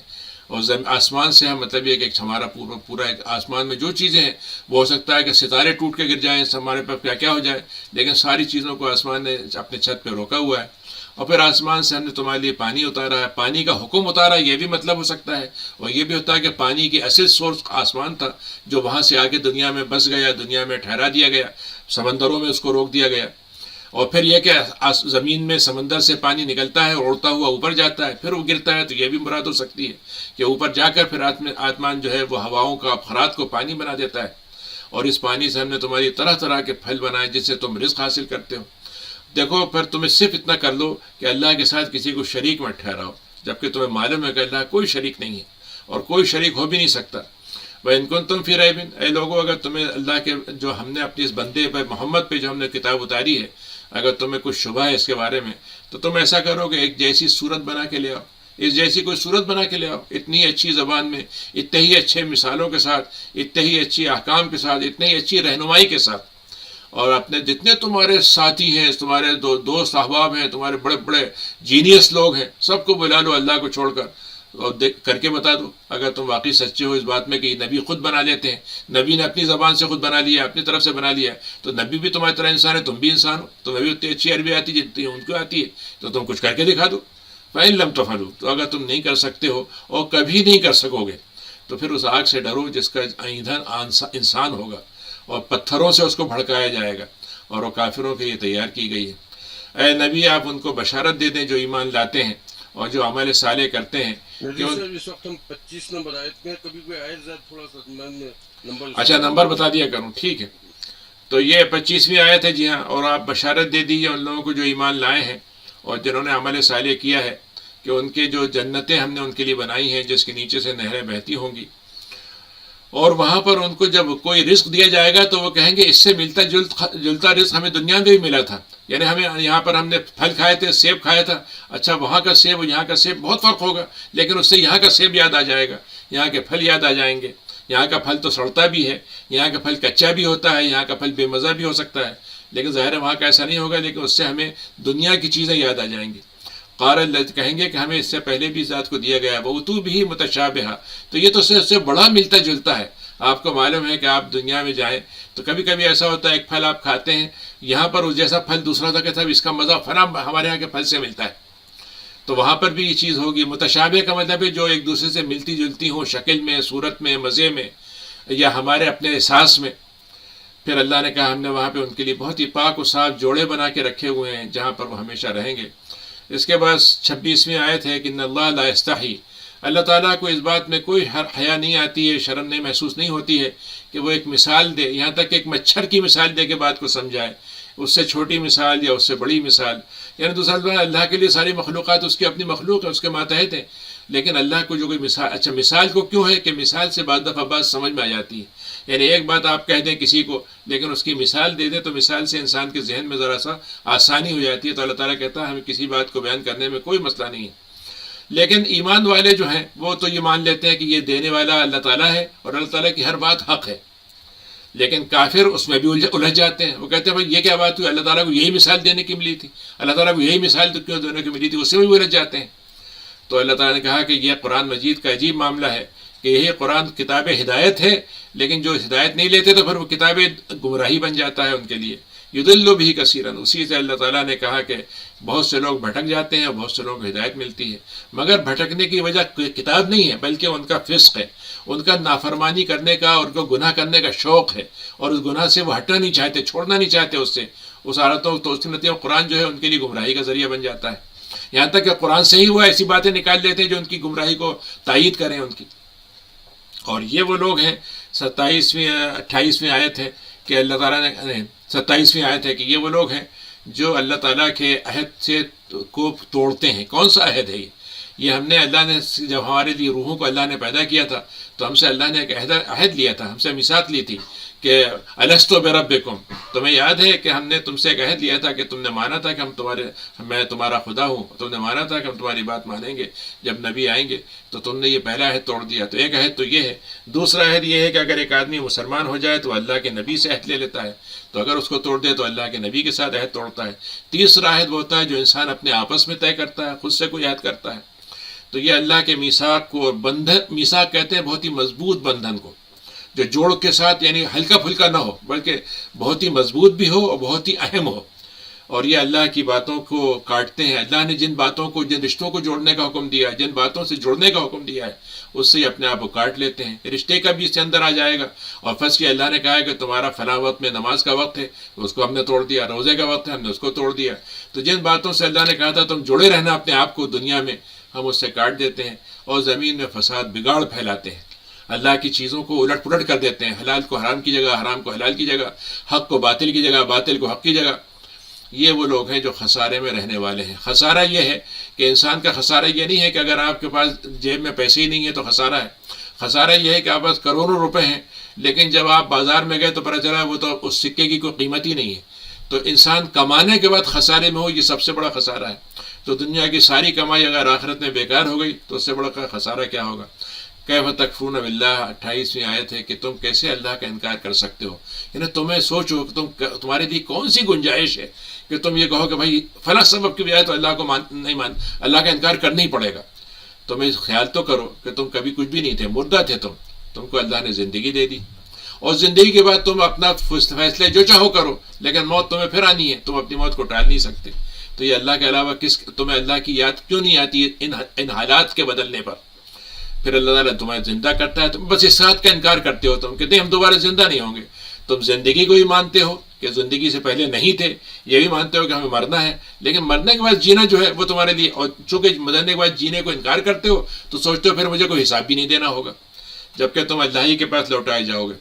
اور آسمان سے ہم مطلب یہ کہ ہمارا پورا ایک آسمان میں جو چیزیں ہیں وہ ہو سکتا ہے کہ ستارے ٹوٹ کے گر جائیں، ہمارے پاس کیا کیا ہو جائے، لیکن ساری چیزوں کو آسمان نے اپنے چھت پہ روکا ہوا ہے۔ اور پھر آسمان سے ہم نے تمہارے لیے پانی اتارا ہے، پانی کا حکم اتارا، یہ بھی مطلب ہو سکتا ہے، اور یہ بھی ہوتا ہے کہ پانی کی اصل سورس آسمان تھا جو وہاں سے آگے دنیا میں بس گیا، دنیا میں ٹھہرا دیا گیا، سمندروں میں اس کو روک دیا گیا۔ اور پھر یہ کہ زمین میں سمندر سے پانی نکلتا ہے، اڑتا ہوا اوپر جاتا ہے، پھر وہ گرتا ہے، تو یہ بھی مراد ہو سکتی ہے کہ اوپر جا کر پھر آسمان جو ہے وہ ہواؤں کا خرات کو پانی بنا دیتا ہے، اور اس پانی سے ہم نے تمہاری طرح طرح کے پھل بنائے جس سے تم رزق حاصل کرتے ہو۔ دیکھو پھر تمہیں صرف اتنا کر لو کہ اللہ کے ساتھ کسی کو شریک مت ٹھہراؤ، جبکہ تمہیں معلوم ہے کہ اللہ کوئی شریک نہیں ہے اور کوئی شریک ہو بھی نہیں سکتا۔ وَإِن كُنتُمْ فِي رَيْبٍ، اے لوگوں اگر تمہیں اللہ کے جو ہم نے اپنی اس بندے پہ محمد پہ جو ہم نے کتاب اتاری ہے، اگر تمہیں کچھ شبہ ہے اس کے بارے میں تو تم ایسا کرو کہ ایک جیسی صورت بنا کے لے آؤ، اس جیسی کوئی صورت بنا کے لے آؤ، اتنی اچھی زبان میں، اتنے ہی اچھے مثالوں کے ساتھ، اتنے ہی اچھی احکام کے ساتھ، اتنی ہی اچھی رہنمائی کے ساتھ، اور اپنے جتنے تمہارے ساتھی ہیں، تمہارے دوست احباب ہیں، تمہارے بڑے بڑے جینیس لوگ ہیں، سب کو بلا لو اللہ کو چھوڑ کر، اور کر کے بتا دو اگر تم واقعی سچے ہو اس بات میں کہ یہ نبی خود بنا لیتے ہیں، نبی نے اپنی زبان سے خود بنا لیا، اپنی طرف سے بنا لیا ہے، تو نبی بھی تمہاری طرح انسان ہے، تم بھی انسان ہو، تمہیں بھی اتنی اچھی عربی آتی جتنی ان کو آتی ہے، تو تم کچھ کر کے دکھا دو۔ فَإِن لَمْ تَفْعَلُوا، تو اگر تم نہیں کر سکتے ہو اور کبھی نہیں کر سکو گے تو پھر اس آگ سے ڈرو جس کا ایندھن انسان ہوگا اور پتھروں سے اس کو بھڑکایا جائے گا، اور وہ کافروں کے لیے تیار کی گئی ہے۔ اے نبی آپ ان کو بشارت دے دیں جو ایمان لاتے ہیں اور جو عمل صالح کرتے ہیں۔ اس وقت ہم 25 نمبر آیت میں، کبھی کوئی آیت زیادہ تھوڑا سا نمبر اچھا نمبر بتا دیا کروں، ٹھیک ہے۔ تو یہ 25ویں آیت ہے، جی ہاں، اور آپ بشارت دے دیجیے ان لوگوں کو جو ایمان لائے ہیں اور جنہوں نے عمل صالح کیا ہے کہ ان کے جو جنتیں ہم نے ان کے لیے بنائی ہیں جس کے نیچے سے نہریں بہتی ہوں گی، اور وہاں پر ان کو جب کوئی رزق دیا جائے گا تو وہ کہیں گے اس سے ملتا جلتا رزق ہمیں دنیا میں بھی ملا تھا، یعنی ہمیں یہاں پر ہم نے پھل کھائے تھے، سیب کھایا تھا، اچھا وہاں کا سیب اور یہاں کا سیب بہت فرق ہوگا، لیکن اس سے یہاں کا سیب یاد آ جائے گا، یہاں کے پھل یاد آ جائیں گے۔ یہاں کا پھل تو سڑتا بھی ہے، یہاں کا پھل کچا بھی ہوتا ہے، یہاں کا پھل بے مزہ بھی ہو سکتا ہے، لیکن ظاہر ہے وہاں کا ایسا نہیں ہوگا، لیکن اس سے ہمیں دنیا کی چیزیں یاد آ جائیں گی۔ قال کہیں گے کہ ہمیں اس سے پہلے بھی ذات کو دیا گیا ہے، وَأُتُوا بِهِ مُتَشَابِهًا، تو یہ تو اس سے بڑا ملتا جلتا ہے۔ آپ کو معلوم ہے کہ آپ دنیا میں جائیں تو کبھی کبھی ایسا ہوتا ہے ایک پھل آپ کھاتے ہیں، یہاں پر اس جیسا پھل دوسرا تھا کہ صاحب اس کا مزہ فلاں ہمارے یہاں کے پھل سے ملتا ہے، تو وہاں پر بھی یہ چیز ہوگی۔ متشابہ کا مطلب ہے جو ایک دوسرے سے ملتی جلتی ہوں، شکل میں، صورت میں، مزے میں، یا ہمارے اپنے احساس میں۔ پھر اللہ نے کہا ہم نے وہاں پہ ان کے لیے بہت ہی پاک و صاف جوڑے بنا کے رکھے ہوئے ہیں جہاں پر وہ ہمیشہ رہیں گے۔ اس کے بعد 26ویں آیت ہے کہ ان اللہ لا یستحی، اللہ تعالیٰ کو اس بات میں کوئی حیا نہیں آتی ہے، شرم نہیں محسوس نہیں ہوتی ہے کہ وہ ایک مثال دے، یہاں تک کہ ایک مچھر کی مثال دے کے بات کو سمجھائے، اس سے چھوٹی مثال یا اس سے بڑی مثال، یعنی دوسرا اللہ کے لیے ساری مخلوقات اس کی اپنی مخلوق ہے، اس کے ماتحت ہیں، لیکن اللہ کو جو کوئی مثال، اچھا مثال کو کیوں ہے کہ مثال سے بعض دفعہ بات سمجھ میں آ جاتی ہے، یعنی ایک بات آپ کہہ دیں کسی کو لیکن اس کی مثال دے دیں تو مثال سے انسان کے ذہن میں ذرا سا آسانی ہو جاتی ہے، تو اللہ تعالیٰ کہتا ہے ہمیں کسی بات کو بیان کرنے میں کوئی مسئلہ نہیں ہے۔ لیکن ایمان والے جو ہیں وہ تو یہ مان لیتے ہیں کہ یہ دینے والا اللہ تعالیٰ ہے اور اللہ تعالیٰ کی ہر بات حق ہے، لیکن کافر اس میں بھی الجھ جاتے ہیں، وہ کہتے ہیں بھائی یہ کیا بات ہوئی، اللہ تعالیٰ کو یہی مثال دینے کی ملی تھی، اللہ تعالیٰ کو یہی مثال تو کیوں دینے کی ملی تھی، اس سے بھی الجھ جاتے ہیں۔ تو اللہ تعالیٰ نے کہا کہ یہ قرآن مجید کا عجیب معاملہ ہے کہ یہی قرآن کتاب ہدایت ہے، لیکن جو ہدایت نہیں لیتے تو پھر وہ کتاب گمراہی بن جاتا ہے ان کے لیے. یضل بھی کثیرا، اسی سے اللہ تعالیٰ نے کہا کہ بہت سے لوگ بھٹک جاتے ہیں اور بہت سے لوگوں کو ہدایت ملتی ہے، مگر بھٹکنے کی وجہ کتاب نہیں ہے بلکہ ان کا فسق ہے، ان کا نافرمانی کرنے کا اور ان کو گناہ کرنے کا شوق ہے، اور اس گناہ سے وہ ہٹنا نہیں چاہتے، چھوڑنا نہیں چاہتے اس سے، اس عادتوں تو اس نتیجے قرآن جو ہے ان کے لیے گمراہی کا ذریعہ بن جاتا ہے. یہاں تک کہ قرآن سے ہی وہ ایسی باتیں نکال لیتے ہیں جو ان کی گمراہی کو تائید کریں ان کی. اور یہ وہ لوگ ہیں، 28ویں آیت ہے کہ اللہ تعالیٰ نے 27ویں آیت ہے کہ یہ وہ لوگ ہیں جو اللہ تعالیٰ کے عہد سے کو توڑتے ہیں. کون سا عہد ہے یہ ہم نے اللہ نے جب ہمارے لیے روحوں کو اللہ نے پیدا کیا تھا تو ہم سے اللہ نے ایک عہد لیا تھا، ہم سے میثاق لی تھی کہ الستو بربکم. تمہیں یاد ہے کہ ہم نے تم سے ایک عہد لیا تھا کہ تم نے مانا تھا کہ میں تمہارا خدا ہوں، تم نے مانا تھا کہ ہم تمہاری بات مانیں گے جب نبی آئیں گے، تو تم نے یہ پہلا عہد توڑ دیا. تو ایک عہد تو یہ ہے. دوسرا عہد یہ ہے کہ اگر ایک آدمی مسلمان ہو جائے تو اللہ کے نبی سے عہد لے لیتا ہے، تو اگر اس کو توڑ دے تو اللہ کے نبی کے ساتھ عہد توڑتا ہے. تیسرا عہد وہ ہوتا ہے جو انسان اپنے آپس میں طے کرتا ہے، خود سے کوئی عہد کرتا ہے. تو یہ اللہ کے میثاق کو بندھن، میثاق کہتے ہیں بہت ہی مضبوط بندھن کو، جو جوڑ کے ساتھ یعنی ہلکا پھلکا نہ ہو بلکہ بہت ہی مضبوط بھی ہو اور بہت ہی اہم ہو. اور یہ اللہ کی باتوں کو کاٹتے ہیں. اللہ نے جن باتوں کو، جن رشتوں کو جوڑنے کا حکم دیا ہے، جن باتوں سے جڑنے کا حکم دیا ہے، اس سے اپنے آپ کو کاٹ لیتے ہیں. رشتے کا بھی اس کے اندر آ جائے گا. اور فرض کیا اللہ نے کہا ہے کہ تمہارا فلاں وقت میں نماز کا وقت ہے، اس کو ہم نے توڑ دیا. روزے کا وقت ہے، ہم نے اس کو توڑ دیا. تو جن باتوں سے اللہ نے کہا تھا تم جڑے رہنا اپنے آپ کو دنیا میں، ہم اس سے کاٹ دیتے ہیں اور زمین میں فساد بگاڑ پھیلاتے ہیں. اللہ کی چیزوں کو الٹ پلٹ کر دیتے ہیں، حلال کو حرام کی جگہ، حرام کو حلال کی جگہ، حق کو باطل کی جگہ، باطل کو حق کی جگہ. یہ وہ لوگ ہیں جو خسارے میں رہنے والے ہیں. خسارہ یہ ہے کہ انسان کا خسارہ یہ نہیں ہے کہ اگر آپ کے پاس جیب میں پیسے ہی نہیں ہیں تو خسارہ ہے. خسارہ یہ ہے کہ آپ پاس کروڑوں روپے ہیں لیکن جب آپ بازار میں گئے تو پتہ چلا وہ تو اس سکے کی کوئی قیمت ہی نہیں ہے. تو انسان کمانے کے بعد خسارے میں ہو، یہ سب سے بڑا خسارہ ہے. تو دنیا کی ساری کمائی اگر آخرت میں بیکار ہو گئی تو اس سے بڑا خسارہ کیا ہوگا. کیف تکفرون باللہ 28ویں آیت ہے کہ تم کیسے اللہ کا انکار کر سکتے ہو. یعنی تمہیں سوچو کہ تمہارے لیے کون سی گنجائش ہے کہ تم یہ کہو کہ بھائی فلاں سبب کی بجائے تو اللہ کو اللہ کا انکار کرنا ہی پڑے گا. تمہیں خیال تو کرو کہ تم کبھی کچھ بھی نہیں تھے، مردہ تھے تم کو اللہ نے زندگی دے دی، اور زندگی کے بعد تم اپنا فیصلے جو چاہو کرو، لیکن موت تمہیں پھر آنی ہے، تم اپنی موت کو ٹال نہیں سکتے. تو یہ اللہ کے علاوہ تمہیں اللہ کی یاد کیوں نہیں آتی ہے ان حالات کے بدلنے پر؟ پھر اللہ تعالیٰ تمہیں زندہ کرتا ہے، تم بس اس بات کا انکار کرتے ہو. تم کہتے ہیں ہم دوبارہ زندہ نہیں ہوں گے. تم زندگی کو ہی مانتے ہو کہ زندگی سے پہلے نہیں تھے، یہ بھی مانتے ہو کہ ہمیں مرنا ہے، لیکن مرنے کے بعد جینا جو ہے وہ تمہارے لیے، اور چونکہ مرنے کے بعد جینے کو انکار کرتے ہو تو سوچتے ہو پھر مجھے کوئی حساب بھی نہیں دینا ہوگا، جبکہ تم اللہ ہی کے پاس لوٹائے جاؤ گے.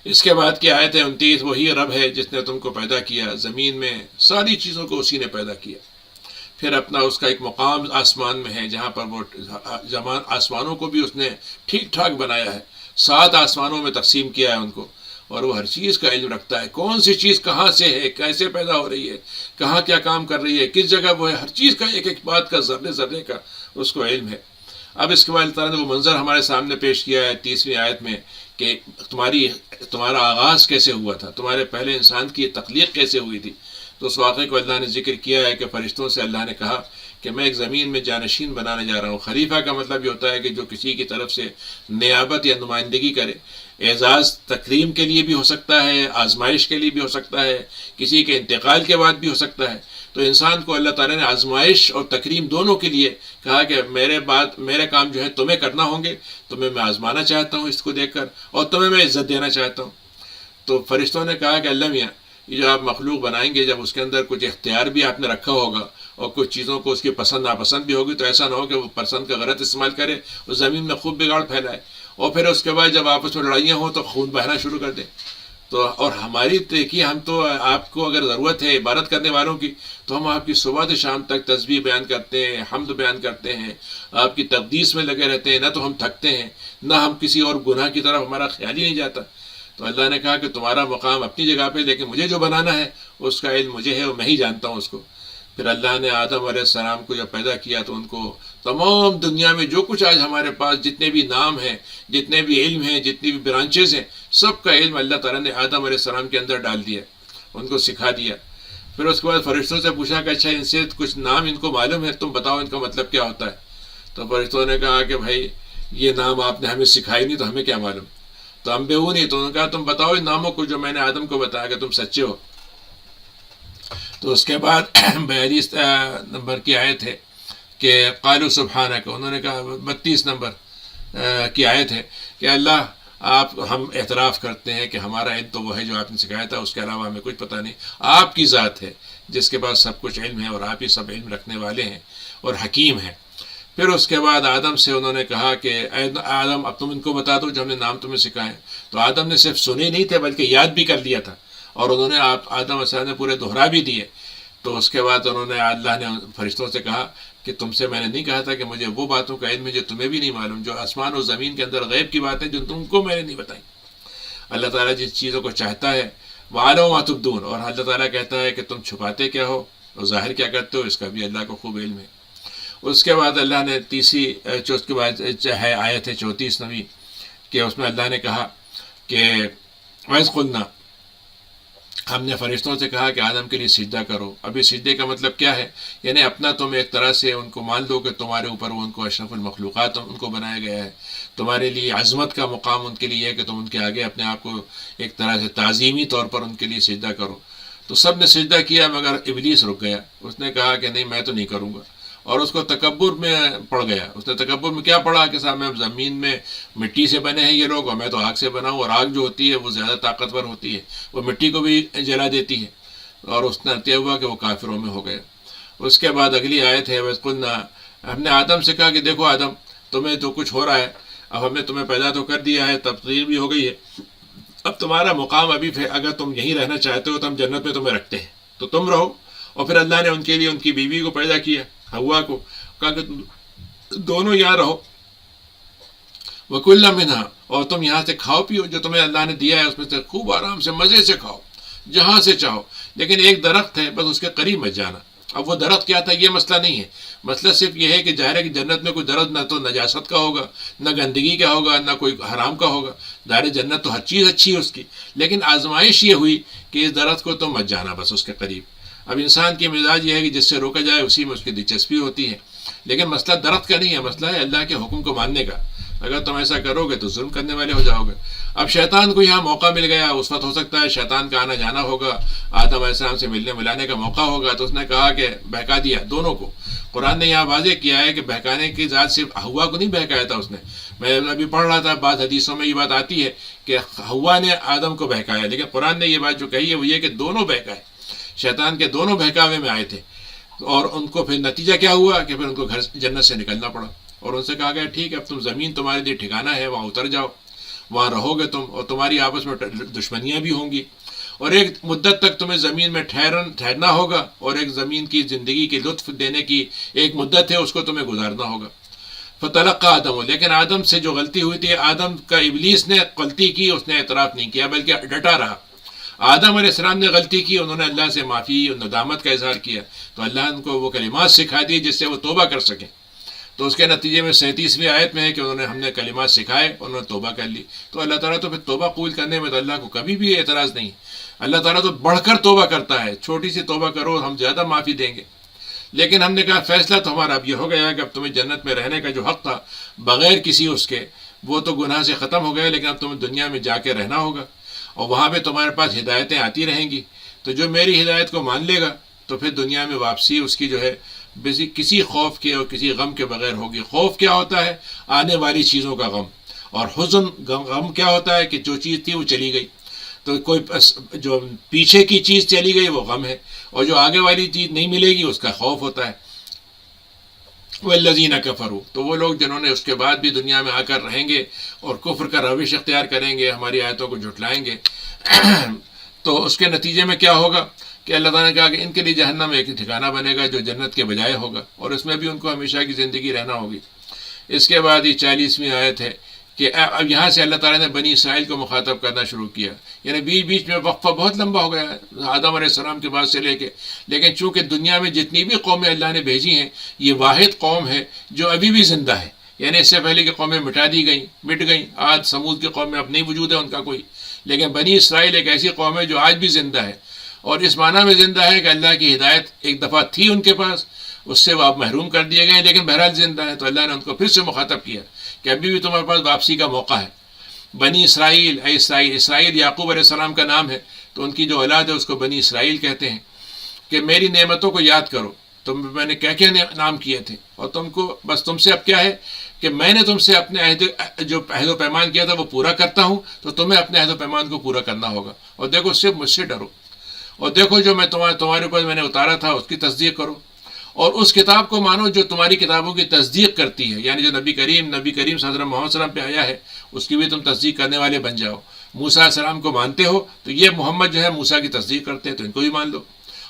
اس کے بعد کی آیت ہے 29، وہی رب ہے جس نے تم کو پیدا کیا، زمین میں ساری چیزوں کو اسی نے پیدا کیا. پھر اپنا اس کا ایک مقام آسمان میں ہے جہاں پر وہ آسمانوں کو بھی اس نے ٹھیک ٹھاک بنایا ہے، 7 آسمانوں میں تقسیم کیا ہے ان کو، اور وہ ہر چیز کا علم رکھتا ہے. کون سی چیز کہاں سے ہے، کیسے پیدا ہو رہی ہے، کہاں کیا کام کر رہی ہے، کس جگہ وہ ہے، ہر چیز کا ایک ایک بات کا ذرے ذرے کا اس کو علم ہے. اب اس کے بعد اللہ تعالیٰ نے وہ منظر ہمارے سامنے پیش کیا ہے 30ویں آیت میں کہ تمہارا آغاز کیسے ہوا تھا، تمہارے پہلے انسان کی تخلیق کیسے ہوئی تھی. تو اس واقعے کو اللہ نے ذکر کیا ہے کہ فرشتوں سے اللہ نے کہا کہ میں ایک زمین میں جانشین بنانے جا رہا ہوں. خلیفہ کا مطلب یہ ہوتا ہے کہ جو کسی کی طرف سے نیابت یا نمائندگی کرے. اعزاز تکریم کے لیے بھی ہو سکتا ہے، آزمائش کے لیے بھی ہو سکتا ہے، کسی کے انتقال کے بعد بھی ہو سکتا ہے. تو انسان کو اللہ تعالیٰ نے آزمائش اور تکریم دونوں کے لیے کہا کہ میرے کام جو ہے تمہیں کرنا ہوں گے، تمہیں میں آزمانا چاہتا ہوں اس کو دیکھ کر، اور تمہیں میں عزت دینا چاہتا ہوں. تو فرشتوں نے کہا کہ اللہ میاں یہ جو آپ مخلوق بنائیں گے، جب اس کے اندر کچھ اختیار بھی آپ نے رکھا ہوگا اور کچھ چیزوں کو اس کی پسند ناپسند بھی ہوگی، تو ایسا نہ ہو کہ وہ پسند کا غلط استعمال کرے، اس زمین میں خوب بگاڑ پھیلائے، اور پھر اس کے بعد جب آپس میں لڑائیاں ہوں تو خون بہنا شروع کر دیں. تو اور ہماری دیکھیے، ہم تو آپ کو اگر ضرورت ہے عبادت کرنے والوں کی تو ہم آپ کی صبح سے شام تک تسبیح بیان کرتے ہیں، حمد بیان کرتے ہیں، آپ کی تقدیس میں لگے رہتے ہیں، نہ تو ہم تھکتے ہیں نہ ہم کسی اور گناہ کی طرف ہمارا خیال ہی نہیں جاتا. تو اللہ نے کہا کہ تمہارا مقام اپنی جگہ پہ، لیکن مجھے جو بنانا ہے اس کا علم مجھے ہے اور میں ہی جانتا ہوں اس کو. پھر اللہ نے آدم علیہ السلام کو جب پیدا کیا تو ان کو تمام دنیا میں جو کچھ آج ہمارے پاس جتنے بھی نام ہیں، جتنے بھی علم ہیں، جتنی بھی برانچز ہیں، سب کا علم اللہ تعالیٰ نے آدم علیہ السلام کے اندر ڈال دیا، ان کو سکھا دیا. پھر اس کے بعد فرشتوں سے پوچھا کہ اچھا ان سے کچھ نام ان کو معلوم ہے، تم بتاؤ ان کا مطلب کیا ہوتا ہے. تو فرشتوں نے کہا کہ بھائی یہ نام آپ نے ہمیں سکھائی نہیں تو ہمیں کیا معلوم. تو انبئونی، تو انہوں نے کہا تم بتاؤ ان ناموں کو جو میں نے آدم کو بتایا کہ تم سچے ہو. تو اس کے بعد 42 نمبر کی آیت ہے کہ قالوا سبحانک، انہوں نے کہا 32 نمبر کی آیت ہے کہ اللہ ہم اعتراف کرتے ہیں کہ ہمارا علم تو وہ ہے جو آپ نے سکھایا تھا، اس کے علاوہ ہمیں کچھ پتہ نہیں. آپ کی ذات ہے جس کے پاس سب کچھ علم ہے، اور آپ ہی سب علم رکھنے والے ہیں اور حکیم ہیں. پھر اس کے بعد آدم سے انہوں نے کہا کہ اے آدم اب تم ان کو بتا دو جو ہم نے نام تمہیں سکھائے. تو آدم نے صرف سنے نہیں تھے بلکہ یاد بھی کر لیا تھا، اور انہوں نے آدم علیہ السلام نے پورے دہرا بھی دیے. تو اس کے بعد انہوں نے اللہ نے فرشتوں سے کہا کہ تم سے میں نے نہیں کہا تھا کہ مجھے وہ باتوں کا علم ہے جو تمہیں بھی نہیں معلوم، جو آسمان اور زمین کے اندر غیب کی باتیں جو تم کو میں نے نہیں بتائی. اللہ تعالیٰ جس چیزوں کو چاہتا ہے وَعَلَمُ مَا تُبْدُونَ، اور اللہ تعالیٰ کہتا ہے کہ تم چھپاتے کیا ہو اور ظاہر کیا کرتے ہو، اس کا بھی اللہ کو خوب علم ہے. اس کے بعد اللہ نے تیسری اس کے بعد ہے آیت ہے 34 نویں کہ اس میں اللہ نے کہا کہ وَإِذْ قُلْنَا، ہم نے فرشتوں سے کہا کہ آدم کے لیے سجدہ کرو. ابھی سجدے کا مطلب کیا ہے؟ یعنی اپنا تم ایک طرح سے ان کو مان لو کہ تمہارے اوپر وہ ان کو اشرف المخلوقات ان کو بنایا گیا ہے، تمہارے لیے عظمت کا مقام ان کے لیے ہے کہ تم ان کے آگے اپنے آپ کو ایک طرح سے تعظیمی طور پر ان کے لیے سجدہ کرو. تو سب نے سجدہ کیا مگر ابلیس رک گیا. اس نے کہا کہ نہیں میں تو نہیں کروں گا، اور اس کو تکبر میں پڑ گیا. اس نے تکبر میں کیا پڑھا کہ صاحب میں زمین میں مٹی سے بنے ہیں یہ لوگ، اور میں تو آگ سے بنا ہوں، اور آگ جو ہوتی ہے وہ زیادہ طاقتور ہوتی ہے، وہ مٹی کو بھی جلا دیتی ہے. اور اس نے طے ہوا کہ وہ کافروں میں ہو گیا. اس کے بعد اگلی آیت ہے وَإِذْ قُلْنَا، ہم نے آدم سے کہا کہ دیکھو آدم تمہیں تو کچھ ہو رہا ہے، اب ہم نے تمہیں پیدا تو کر دیا ہے، تبدیل بھی ہو گئی ہے، اب تمہارا مقام ابھی اگر تم یہیں رہنا چاہتے ہو تو ہم جنت میں تمہیں رکھتے ہیں تو تم رہو. اور پھر اللہ نے ان کے لیے ان کی بیوی کو پیدا کیا، حوا کو، کہا کہ دونوں یہاں رہو. وَكُلًّا مِنْهَا، اور تم یہاں سے کھاؤ پیو جو تمہیں اللہ نے دیا ہے، اس میں سے خوب آرام سے مزے سے کھاؤ جہاں سے چاہو. لیکن ایک درخت ہے بس اس کے قریب مت جانا. اب وہ درخت کیا تھا یہ مسئلہ نہیں ہے، مسئلہ صرف یہ ہے کہ ظاہر ہے کہ جنت میں کوئی درخت نہ تو نجاست کا ہوگا، نہ گندگی کا ہوگا، نہ کوئی حرام کا ہوگا. ظاہر جنت تو ہر چیز اچھی ہے اس کی، لیکن آزمائش یہ ہوئی کہ اس درخت کو تو مت جانا بس اس کے قریب. اب انسان کی مزاج یہ ہے کہ جس سے روکا جائے اسی میں اس کی دلچسپی ہوتی ہے. لیکن مسئلہ درخت کا نہیں ہے، مسئلہ ہے اللہ کے حکم کو ماننے کا. اگر تم ایسا کرو گے تو ظلم کرنے والے ہو جاؤ گے. اب شیطان کو یہاں موقع مل گیا، اس وقت ہو سکتا ہے شیطان کا آنا جانا ہوگا، آدم علیہ السلام سے ملنے ملانے کا موقع ہوگا، تو اس نے کہا کہ بہکا دیا دونوں کو. قرآن نے یہاں واضح کیا ہے کہ بہکانے کی ذات صرف حوا کو نہیں بہکایا تھا اس نے. میں ابھی پڑھ رہا تھا بعض حدیثوں میں یہ بات آتی ہے کہ حوا نے آدم کو بہکایا، لیکن قرآن نے یہ بات جو کہی ہے وہ یہ کہ دونوں بہکائے، شیطان کے دونوں بہکاوے میں آئے تھے. اور ان کو پھر نتیجہ کیا ہوا کہ پھر ان کو گھر جنت سے نکلنا پڑا، اور ان سے کہا گیا ٹھیک ہے اب تم زمین تمہارے لیے ٹھکانہ ہے، وہاں اتر جاؤ، وہاں رہو گے تم، اور تمہاری آپس میں دشمنیاں بھی ہوں گی، اور ایک مدت تک تمہیں زمین میں ٹھہرنا ہوگا، اور ایک زمین کی زندگی کی لطف دینے کی ایک مدت ہے اس کو تمہیں گزارنا ہوگا. فتلقى آدم، لیکن آدم سے جو غلطی ہوئی تھی، آدم کا ابلیس نے غلطی کی، اس نے اعتراف نہیں کیا بلکہ ڈٹا رہا. آدم علیہ السلام نے غلطی کی، انہوں نے اللہ سے معافی اور ندامت کا اظہار کیا، تو اللہ نے ان کو وہ کلمات سکھا دی جس سے وہ توبہ کر سکیں. تو اس کے نتیجے میں 37ویں آیت میں ہے کہ ہم نے کلمات سکھائے، انہوں نے توبہ کر لی. تو اللہ تعالیٰ تو پھر توبہ قبول کرنے میں تو اللہ کو کبھی بھی اعتراض نہیں. اللہ تعالیٰ تو بڑھ کر توبہ کرتا ہے، چھوٹی سی توبہ کرو ہم زیادہ معافی دیں گے. لیکن ہم نے کہا فیصلہ تو ہمارا اب یہ ہو گیا کہ اب تمہیں جنت میں رہنے کا جو حق تھا بغیر کسی اس کے، وہ تو گناہ سے ختم ہو گیا، لیکن اب تمہیں دنیا میں جا کے رہنا ہوگا، اور وہاں پہ تمہارے پاس ہدایتیں آتی رہیں گی. تو جو میری ہدایت کو مان لے گا تو پھر دنیا میں واپسی اس کی جو ہے کسی خوف کے اور کسی غم کے بغیر ہوگی. خوف کیا ہوتا ہے؟ آنے والی چیزوں کا غم. اور حزن غم کیا ہوتا ہے کہ جو چیز تھی وہ چلی گئی، تو کوئی جو پیچھے کی چیز چلی گئی وہ غم ہے، اور جو آگے والی چیز نہیں ملے گی اس کا خوف ہوتا ہے. والذین کفروا، تو وہ لوگ جنہوں نے اس کے بعد بھی دنیا میں آ کر رہیں گے اور کفر کا روش اختیار کریں گے، ہماری آیتوں کو جھٹلائیں گے، تو اس کے نتیجے میں کیا ہوگا کہ اللہ تعالیٰ نے کہا کہ ان کے لیے جہنم ایک ٹھکانہ بنے گا جو جنت کے بجائے ہوگا، اور اس میں بھی ان کو ہمیشہ کی زندگی رہنا ہوگی. اس کے بعد یہ 40ویں آیت ہے کہ اب یہاں سے اللہ تعالیٰ نے بنی اسرائیل کو مخاطب کرنا شروع کیا. یعنی بیچ میں وقفہ بہت لمبا ہو گیا ہے آدم علیہ السلام کے بعد سے لے کے، لیکن چونکہ دنیا میں جتنی بھی قومیں اللہ نے بھیجی ہیں یہ واحد قوم ہے جو ابھی بھی زندہ ہے. یعنی اس سے پہلے کی قومیں مٹ گئیں، عاد سمود کی قوم میں اب نہیں وجود ہے ان کا کوئی، لیکن بنی اسرائیل ایک ایسی قوم ہے جو آج بھی زندہ ہے. اور اس معنی میں زندہ ہے کہ اللہ کی ہدایت ایک دفعہ تھی ان کے پاس، اس سے وہ اب محروم کر دیے گئے، لیکن بہرحال زندہ ہے۔ تو اللہ نے ان کو پھر سے مخاطب کیا کہ ابھی بھی تمہارے پاس واپسی کا موقع ہے۔ بنی اسرائیل، اے اسرائیل، اسرائیل یعقوب علیہ السلام کا نام ہے، تو ان کی جو اولاد ہے اس کو بنی اسرائیل کہتے ہیں، کہ میری نعمتوں کو یاد کرو، میں نے کیا کیا نام کیے تھے، اور تم کو بس تم سے اب کیا ہے کہ میں نے تم سے اپنے جو عہد و پیمان کیا تھا وہ پورا کرتا ہوں، تو تمہیں اپنے عہد و پیمان کو پورا کرنا ہوگا، اور دیکھو صرف مجھ سے ڈرو، اور دیکھو جو میں تمہارے اوپر میں نے اتارا تھا اس کی تصدیق کرو، اور اس کتاب کو مانو جو تمہاری کتابوں کی تصدیق کرتی ہے، یعنی جو نبی کریم صلی اللہ علیہ وسلم محمد صلی اللہ علیہ وسلم پہ آیا ہے اس کی بھی تم تصدیق کرنے والے بن جاؤ۔ موسیٰ علیہ السلام کو مانتے ہو تو یہ محمد جو ہے موسیٰ کی تصدیق کرتے ہیں تو ان کو بھی مان لو،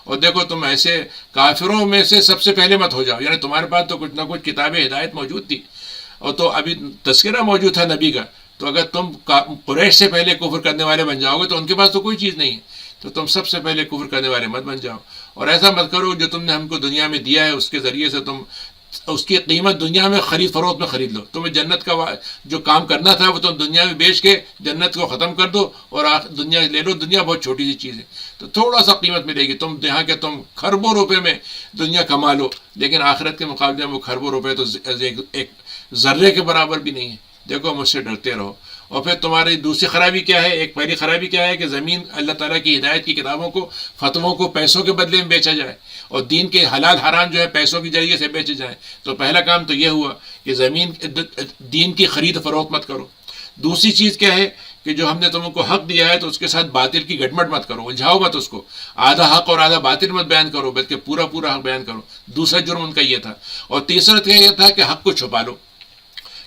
اور دیکھو تم ایسے کافروں میں سے سب سے پہلے مت ہو جاؤ، یعنی تمہارے پاس تو کچھ نہ کچھ کتاب ہدایت موجود تھی، اور تو ابھی تذکرہ موجود تھا نبی کا، تو اگر تم قریش سے پہلے کفر کرنے والے بن جاؤ گے تو ان کے پاس تو کوئی چیز نہیں ہے، تو تم سب سے پہلے کفر کرنے والے مت بن جاؤ، اور ایسا مت کرو جو تم نے ہم کو دنیا میں دیا ہے اس کے ذریعے سے تم اس کی قیمت دنیا میں خرید فروخت میں خرید لو، تمہیں جنت کا جو کام کرنا تھا وہ تم دنیا میں بیچ کے جنت کو ختم کر دو اور دنیا لے لو، دنیا بہت چھوٹی سی چیز ہے، تو تھوڑا سا قیمت ملے گی، تم یہاں کے تم کھربوں روپے میں دنیا کما لو، لیکن آخرت کے مقابلے میں وہ کھربوں روپے تو ایک ذرے کے برابر بھی نہیں ہے۔ دیکھو مجھ سے ڈرتے رہو۔ اور پھر تمہاری دوسری خرابی کیا ہے؟ ایک پہلی خرابی کیا ہے کہ زمین اللہ تعالیٰ کی ہدایت کی کتابوں کو، فتووں کو پیسوں کے بدلے میں بیچا جائے، اور دین کے حلال حرام جو ہے پیسوں کے ذریعے سے بیچے جائیں، تو پہلا کام تو یہ ہوا کہ دین کی خرید فروخت مت کرو۔ دوسری چیز کیا ہے کہ جو ہم نے تم کو حق دیا ہے تو اس کے ساتھ باطل کی گٹمٹ مت کرو، الجھاؤ مت اس کو، آدھا حق اور آدھا باطل مت بیان کرو بلکہ پورا حق بیان کرو۔ دوسرا جرم ان کا یہ تھا، اور تیسرا یہ تھا کہ حق کو چھپا لو،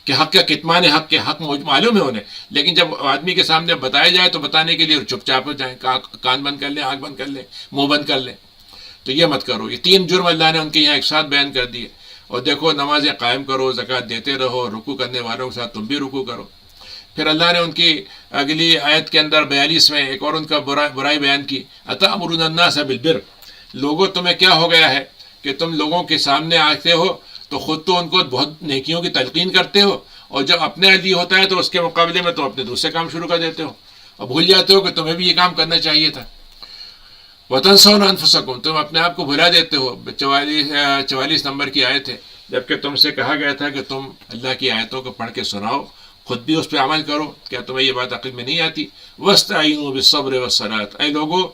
کہ حق کا کتمان حق کے حق معلوم ہے انہیں، لیکن جب آدمی کے سامنے بتایا جائے تو بتانے کے لیے چپ چاپ ہو جائیں، کان بند کر لیں، آنکھ بند کر لیں، منہ بند کر لیں، تو یہ مت کرو۔ یہ تین جرم اللہ نے ان کے یہاں ایک ساتھ بیان کر دیے۔ اور دیکھو نمازیں قائم کرو، زکوٰۃ دیتے رہو، رکوع کرنے والوں کے ساتھ تم بھی رکوع کرو۔ پھر اللہ نے ان کی اگلی آیت کے اندر 42 میں ایک اور ان کا برائی بیان کی، اتأمرون الناس بالبر، لوگوں تمہیں کیا ہو گیا ہے کہ تم لوگوں کے سامنے آتے ہو تو خود تو ان کو بہت نیکیوں کی تلقین کرتے ہو، اور جب اپنے لیے ہوتا ہے تو اس کے مقابلے میں تم اپنے دوسرے کام شروع کر دیتے ہو، اور بھول جاتے ہو کہ تمہیں بھی یہ کام کرنا چاہیے تھا۔ وَتَنْسَوْنَ أَنفُسَكُمْ، تم اپنے آپ کو بھلا دیتے ہو۔ 44 نمبر کی آیت ہے، جبکہ تم سے کہا گیا تھا کہ تم اللہ کی آیتوں کو پڑھ کے سناؤ، خود بھی اس پہ عمل کرو، کیا تمہیں یہ بات عقل میں نہیں آتی؟ وَاسْتَعِينُوا بِالصَّبْرِ وَالصَّلَاةِ، اے لوگو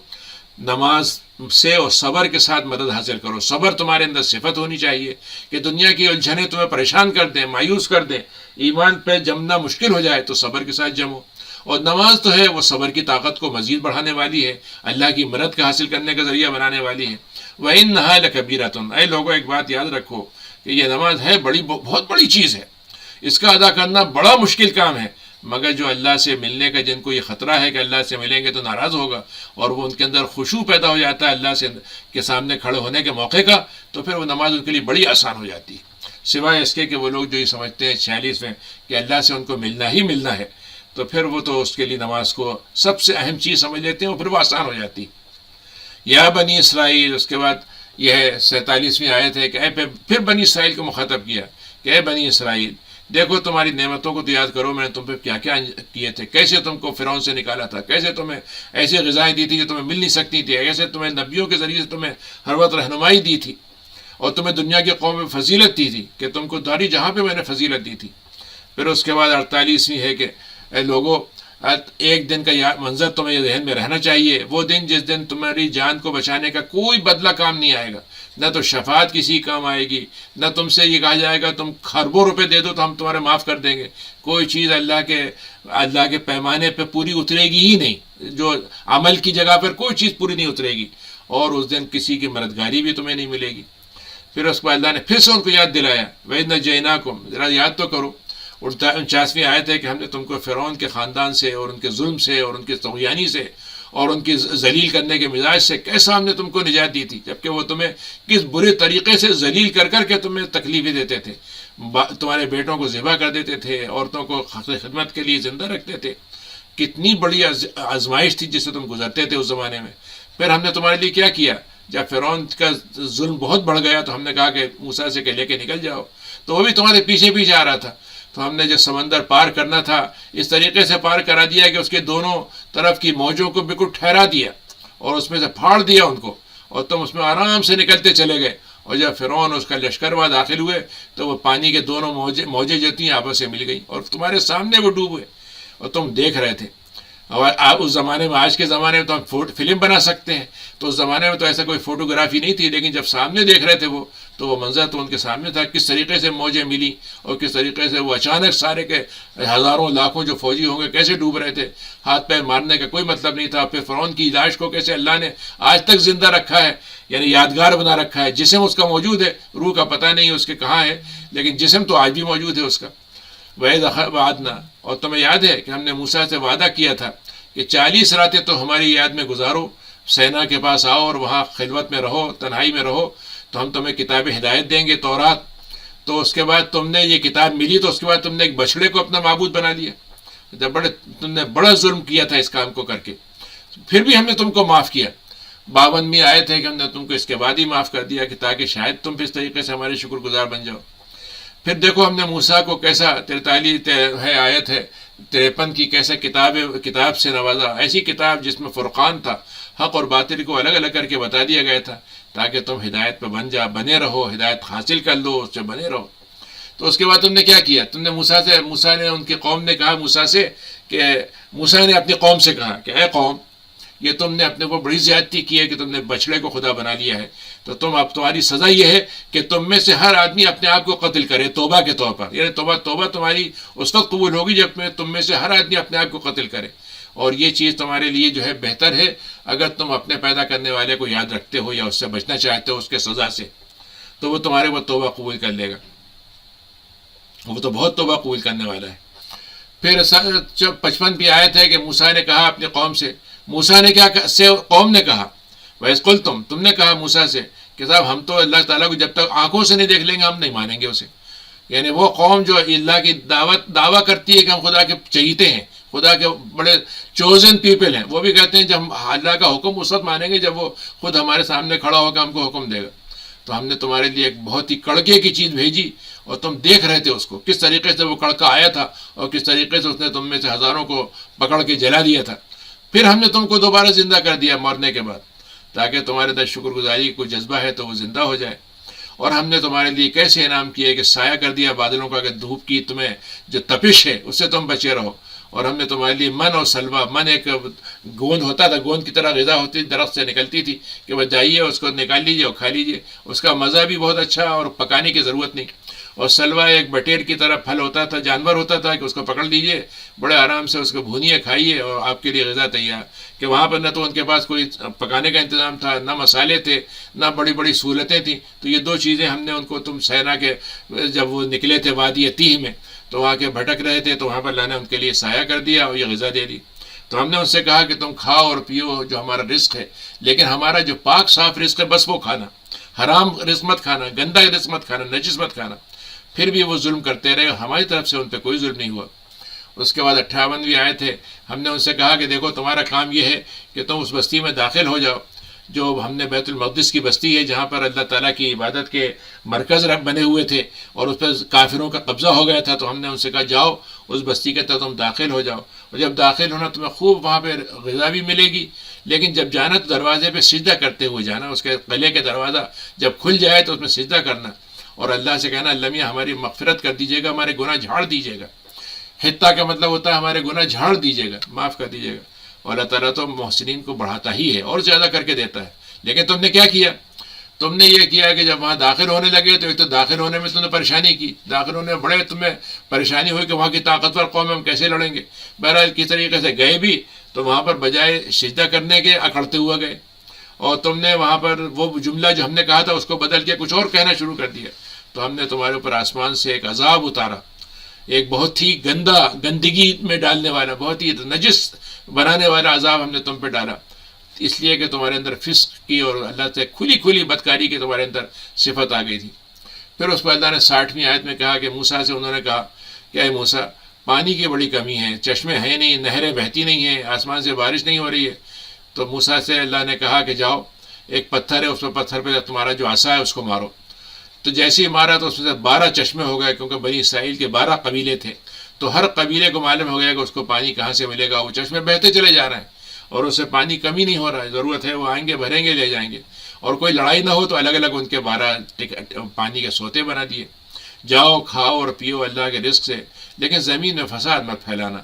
نماز سے اور صبر کے ساتھ مدد حاصل کرو۔ صبر تمہارے اندر صفت ہونی چاہیے کہ دنیا کی الجھنیں تمہیں پریشان کر دیں، مایوس کر دیں، ایمان پہ جمنا مشکل ہو جائے تو صبر کے ساتھ جمو۔ اور نماز تو ہے وہ صبر کی طاقت کو مزید بڑھانے والی ہے، اللہ کی مدد کا حاصل کرنے کا ذریعہ بنانے والی ہے۔ وَإِنَّهَا لَكَبِيرَةٌ، اے لوگوں ایک بات یاد رکھو کہ یہ نماز ہے بہت بڑی چیز ہے، اس کا ادا کرنا بڑا مشکل کام ہے، مگر جو اللہ سے ملنے کا جن کو یہ خطرہ ہے کہ اللہ سے ملیں گے تو ناراض ہوگا، اور وہ ان کے اندر خشوع پیدا ہو جاتا ہے اللہ سے کے سامنے کھڑے ہونے کے موقع کا، تو پھر وہ نماز ان کے لیے بڑی آسان ہو جاتی ہے، سوائے اس کے کہ وہ لوگ جو یہ سمجھتے ہیں 46 میں کہ اللہ سے ان کو ملنا ہی ملنا ہے، تو پھر وہ تو اس کے لیے نماز کو سب سے اہم چیز سمجھ لیتے ہیں، اور پھر وہ آسان ہو جاتی۔ یا بنی اسرائیل، اس کے بعد یہ ہے 47ویں آیت ہے کہ پھر بنی اسرائیل کو مخاطب کیا کہ اے بنی اسرائیل، دیکھو تمہاری نعمتوں کو تو یاد کرو، میں نے تم پہ کیا کیا کیے تھے، کیسے تم کو فرعون سے نکالا تھا، کیسے تمہیں ایسی غذائیں دی تھی جو تمہیں مل نہیں سکتی تھی، ایسے تمہیں نبیوں کے ذریعے سے تمہیں ہر وقت رہنمائی دی تھی، اور تمہیں دنیا کی قوم میں فضیلت دی تھی کہ تم کو داری جہاں پہ میں نے فضیلت دی تھی۔ پھر اس کے بعد 48ویں ہے کہ اے لوگوں ایک دن کا منظر تمہیں یہ ذہن میں رہنا چاہیے، وہ دن جس دن تمہاری جان کو بچانے کا کوئی بدلہ کام نہیں آئے گا، نہ تو شفاعت کسی کام آئے گی، نہ تم سے یہ کہا جائے گا تم خربوں روپے دے دو تو ہم تمہارے معاف کر دیں گے، کوئی چیز اللہ کے پیمانے پہ پوری اترے گی ہی نہیں، جو عمل کی جگہ پر کوئی چیز پوری نہیں اترے گی، اور اس دن کسی کی مددگاری بھی تمہیں نہیں ملے گی۔ پھر اس کو اللہ نے پھر سے ان کو یاد دلایا، وَإِذْ نَجَّيْنَاكُمْ، ذرا یاد تو کرو۔ 49ویں آیت ہے کہ ہم نے تم کو فرعون کے خاندان سے اور ان کے ظلم سے اور ان کی طغیانی سے اور ان کی ذلیل کرنے کے مزاج سے کیسا ہم نے تم کو نجات دی تھی، جبکہ وہ تمہیں کس برے طریقے سے ذلیل کر کر کے تمہیں تکلیفیں دیتے تھے، تمہارے بیٹوں کو ذبح کر دیتے تھے، عورتوں کو خدمت کے لیے زندہ رکھتے تھے، کتنی بڑی آزمائش تھی جس سے تم گزرتے تھے اس زمانے میں۔ پھر ہم نے تمہارے لیے کیا کیا، جب فرعون کا ظلم بہت بڑھ گیا تو ہم نے کہا کہ موسیٰ سے کہ لے کے نکل جاؤ، تو وہ بھی تمہارے پیچھے پیچھے آ رہا تھا، تو ہم نے جو سمندر پار کرنا تھا اس طریقے سے پار کرا دیا کہ اس کے دونوں طرف کی موجوں کو بالکل ٹھہرا دیا، اور اس میں سے پھاڑ دیا ان کو، اور تم اس میں آرام سے نکلتے چلے گئے، اور جب فرعون اس کا لشکر وہاں داخل ہوئے تو وہ پانی کے دونوں موجیں جو تھیں آپس سے مل گئیں اور تمہارے سامنے وہ ڈوب گئے اور تم دیکھ رہے تھے۔ اور اس زمانے میں، آج کے زمانے میں تو ہم فلم بنا سکتے ہیں، تو اس زمانے میں تو ایسا کوئی فوٹوگرافی نہیں تھی، لیکن جب سامنے دیکھ رہے تھے وہ، تو وہ منظر تو ان کے سامنے تھا، کس طریقے سے موجیں ملی اور کس طریقے سے وہ اچانک سارے کے ہزاروں لاکھوں جو فوجی ہوں گے کیسے ڈوب رہے تھے، ہاتھ پیر مارنے کا کوئی مطلب نہیں تھا۔ پھر فرعون کی لاش کو کیسے اللہ نے آج تک زندہ رکھا ہے، یعنی یادگار بنا رکھا ہے، جسم اس کا موجود ہے، روح کا پتہ نہیں اس کے کہاں ہے، لیکن جسم تو آج بھی موجود ہے اس کا۔ وَإِذْ وَعَدْنَا، اور تمہیں یاد ہے کہ ہم نے موسیٰ سے وعدہ کیا تھا کہ 40 راتیں تو ہماری یاد میں گزارو، سینا کے پاس آؤ اور وہاں خلوت میں رہو، تنہائی میں رہو، تو ہم تمہیں کتاب ہدایت دیں گے، تورات۔ تو اس کے بعد تم نے یہ کتاب ملی تو اس کے بعد تم نے ایک بچڑے کو اپنا معبود بنا لیا، جب تم نے بڑا ظلم کیا تھا اس کام کو کر کے، پھر بھی ہم نے تم کو معاف کیا۔ 52ویں آیت ہے کہ ہم نے تم کو اس کے بعد ہی معاف کر دیا کہ تاکہ شاید تم اس طریقے سے ہمارے شکر گزار بن جاؤ۔ پھر دیکھو ہم نے موسیٰ کو کیسا 43 ہے آیت ہے 53 کی، کیسے کتاب سے نوازا، ایسی کتاب جس میں فرقان تھا، حق اور باطل کو الگ الگ کر کے بتا دیا گیا تھا تاکہ تم ہدایت پہ بنے رہو، ہدایت حاصل کر لو، اس سے بنے رہو۔ تو اس کے بعد تم نے کیا کیا؟ تم نے موسیٰ نے ان کی قوم نے کہا موسیٰ سے کہ موسیٰ نے اپنی قوم سے کہا کہ اے قوم، یہ تم نے اپنے کو بڑی زیادتی کی ہے کہ تم نے بچڑے کو خدا بنا لیا ہے، تو اب تمہاری سزا یہ ہے کہ تم میں سے ہر آدمی اپنے آپ کو قتل کرے توبہ کے طور پر، یعنی توبہ تمہاری اس وقت قبول ہوگی جب تم میں سے ہر آدمی اپنے آپ کو قتل کرے، اور یہ چیز تمہارے لیے جو ہے بہتر ہے اگر تم اپنے پیدا کرنے والے کو یاد رکھتے ہو یا اس سے بچنا چاہتے ہو اس کے سزا سے، تو وہ تمہارے وہ توبہ قبول کر لے گا، وہ تو بہت توبہ قبول کرنے والا ہے۔ پھر 55 آیت ہے کہ موسیٰ نے کہا اپنی قوم سے، موسیٰ نے کیا قوم نے کہا، وَإِذْ قُلْتُمْ، تم نے کہا موسیٰ سے کہ صاحب ہم تو اللہ تعالیٰ کو جب تک آنکھوں سے نہیں دیکھ لیں گے ہم نہیں مانیں گے اسے، یعنی وہ قوم جو اللہ کی دعویٰ کرتی ہے کہ ہم خدا کے چہیتے ہیں، خدا کے بڑے چوزن پیپل ہیں، وہ بھی کہتے ہیں جب ہم اللہ کا حکم اس وقت مانیں گے جب وہ خود ہمارے سامنے کھڑا ہو کے ہم کو حکم دے گا۔ تو ہم نے تمہارے لیے ایک بہت ہی کڑکے کی چیز بھیجی اور تم دیکھ رہے تھے اس کو، کس طریقے سے وہ کڑکا آیا تھا اور کس طریقے سے اس نے تم میں سے ہزاروں کو پکڑ کے جلا دیا تھا۔ پھر ہم نے تم کو دوبارہ زندہ کر دیا مرنے کے بعد تاکہ تمہارے اندر شکر گزاری کی کوئی جذبہ ہے تو وہ زندہ ہو جائے۔ اور ہم نے تمہارے لیے کیسے انعام کیے کہ سایہ کر دیا بادلوں کا کہ دھوپ کی تمہیں جو تپش ہے اس سے تم بچے رہو، اور ہم نے تمہارے لیے من اور سلوہ، من ایک گوند ہوتا تھا، گوند کی طرح غذا ہوتی درخت سے نکلتی تھی کہ بس جائیے اس کو نکال لیجیے اور کھا لیجیے، اس کا مزہ بھی بہت اچھا اور پکانے کی ضرورت نہیں، اور سلوہ ایک بٹیر کی طرح پھل ہوتا تھا، جانور ہوتا تھا کہ اس کو پکڑ لیجیے بڑے آرام سے اس کو بھونیے کھائیے اور آپ کے لیے غذا تیار، کہ وہاں پر نہ تو ان کے پاس کوئی پکانے کا انتظام تھا، نہ مسالے تھے، نہ بڑی بڑی سہولتیں تھیں، تو یہ 2 چیزیں ہم نے ان کو، تم سینا کے جب وہ نکلے تھے وادی تیہ میں تو وہاں کے بھٹک رہے تھے تو وہاں پر اللہ نے ان کے لیے سایہ کر دیا اور یہ غذا دے دی۔ تو ہم نے ان سے کہا کہ تم کھاؤ اور پیو جو ہمارا رزق ہے، لیکن ہمارا جو پاک صاف رزق ہے بس وہ کھانا، حرام رزق مت کھانا، گندا رزق مت کھانا، نجس مت کھانا۔ پھر بھی وہ ظلم کرتے رہے، ہماری طرف سے ان پہ کوئی ظلم نہیں ہوا۔ اس کے بعد 58ویں آیت ہے، ہم نے ان سے کہا کہ دیکھو تمہارا کام یہ ہے کہ تم اس بستی میں داخل ہو جاؤ جو ہم نے بیت المقدس کی بستی ہے جہاں پر اللہ تعالیٰ کی عبادت کے مرکز بنے ہوئے تھے اور اس پر کافروں کا قبضہ ہو گیا تھا، تو ہم نے ان سے کہا جاؤ اس بستی کے تحت تم داخل ہو جاؤ، اور جب داخل ہونا تمہیں خوب وہاں پہ غذا بھی ملے گی، لیکن جب جانا تو دروازے پہ سجدہ کرتے ہوئے جانا، اس کے قلعے کے دروازہ جب کھل جائے تو اس میں سجدہ کرنا اور اللہ سے کہنا اللہ میاں ہماری مغفرت کر دیجیے گا، ہمارے گناہ جھاڑ دیجیے گا۔ حتہ کا مطلب ہوتا ہے ہمارے گناہ جھاڑ دیجیے گا، معاف کر دیجیے گا، اور اللہ تعالیٰ تو محسنین کو بڑھاتا ہی ہے اور زیادہ کر کے دیتا ہے۔ لیکن تم نے کیا کیا؟ تم نے یہ کیا کہ جب وہاں داخل ہونے لگے تو ایک تو داخل ہونے میں تم نے پریشانی کی، داخل ہونے میں بڑے تمہیں پریشانی ہوئی کہ وہاں کی طاقتور قوم ہم کیسے لڑیں گے۔ بہرحال کس طریقے سے گئے بھی تو وہاں پر بجائے سجدہ کرنے کے اکڑتے ہوئے گئے، اور تم نے وہاں پر وہ جملہ جو ہم نے کہا تھا اس کو بدل کے کچھ اور کہنا شروع کر دیا، تو ہم نے تمہارے اوپر آسمان سے ایک عذاب اتارا، ایک بہت ہی گندگی میں ڈالنے والا، بہت ہی نجس بنانے والا عذاب ہم نے تم پہ ڈالا، اس لیے کہ تمہارے اندر فسق کی اور اللہ سے کھلی بدکاری کی تمہارے اندر صفت آ گئی تھی۔ پھر اس پر اللہ نے 60ویں آیت میں کہا کہ موسیٰ سے انہوں نے کہا کہ اے موسیٰ پانی کی بڑی کمی ہے، چشمے ہیں نہیں، نہریں بہتی نہیں ہیں، آسمان سے بارش نہیں ہو رہی ہے۔ تو موسیٰ سے اللہ نے کہا کہ جاؤ ایک پتھر ہے، اس پر پتھر پہ تمہارا جو عصا ہے اس کو مارو، تو جیسے ہی مارا تو اس میں سے 12 چشمے ہو گئے، کیونکہ بنی اسرائیل کے 12 قبیلے تھے، تو ہر قبیلے کو معلوم ہو گیا کہ اس کو پانی کہاں سے ملے گا، وہ چشمے بہتے چلے جا رہے ہیں، اور اسے پانی کمی نہیں ہو رہا ہے، ضرورت ہے وہ آئیں گے بھریں گے لے جائیں گے، اور کوئی لڑائی نہ ہو تو الگ الگ ان کے 12 پانی کے سوتے بنا دیے، جاؤ کھاؤ اور پیو اللہ کے رزق سے، لیکن زمین میں فساد مت پھیلانا۔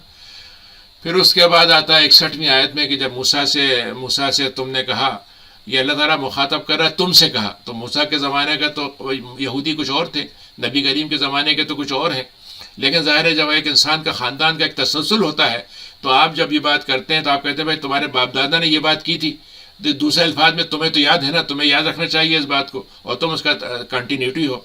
پھر اس کے بعد آتا ہے 61ویں آیت میں کہ جب موسیٰ سے تم نے کہا، یہ اللہ تعالیٰ مخاطب کر رہا ہے تم سے کہا، تو موسیٰ کے زمانے کا تو یہودی کچھ اور تھے، نبی کریم کے زمانے کے تو کچھ اور ہیں، لیکن ظاہر ہے جب ایک انسان کا خاندان کا ایک تسلسل ہوتا ہے تو آپ جب یہ بات کرتے ہیں تو آپ کہتے ہیں بھائی تمہارے باپ دادا نے یہ بات کی تھی، دوسرے الفاظ میں تمہیں تو یاد ہے نا، تمہیں یاد رکھنا چاہیے اس بات کو، اور تم اس کا کنٹینیوٹی ہو۔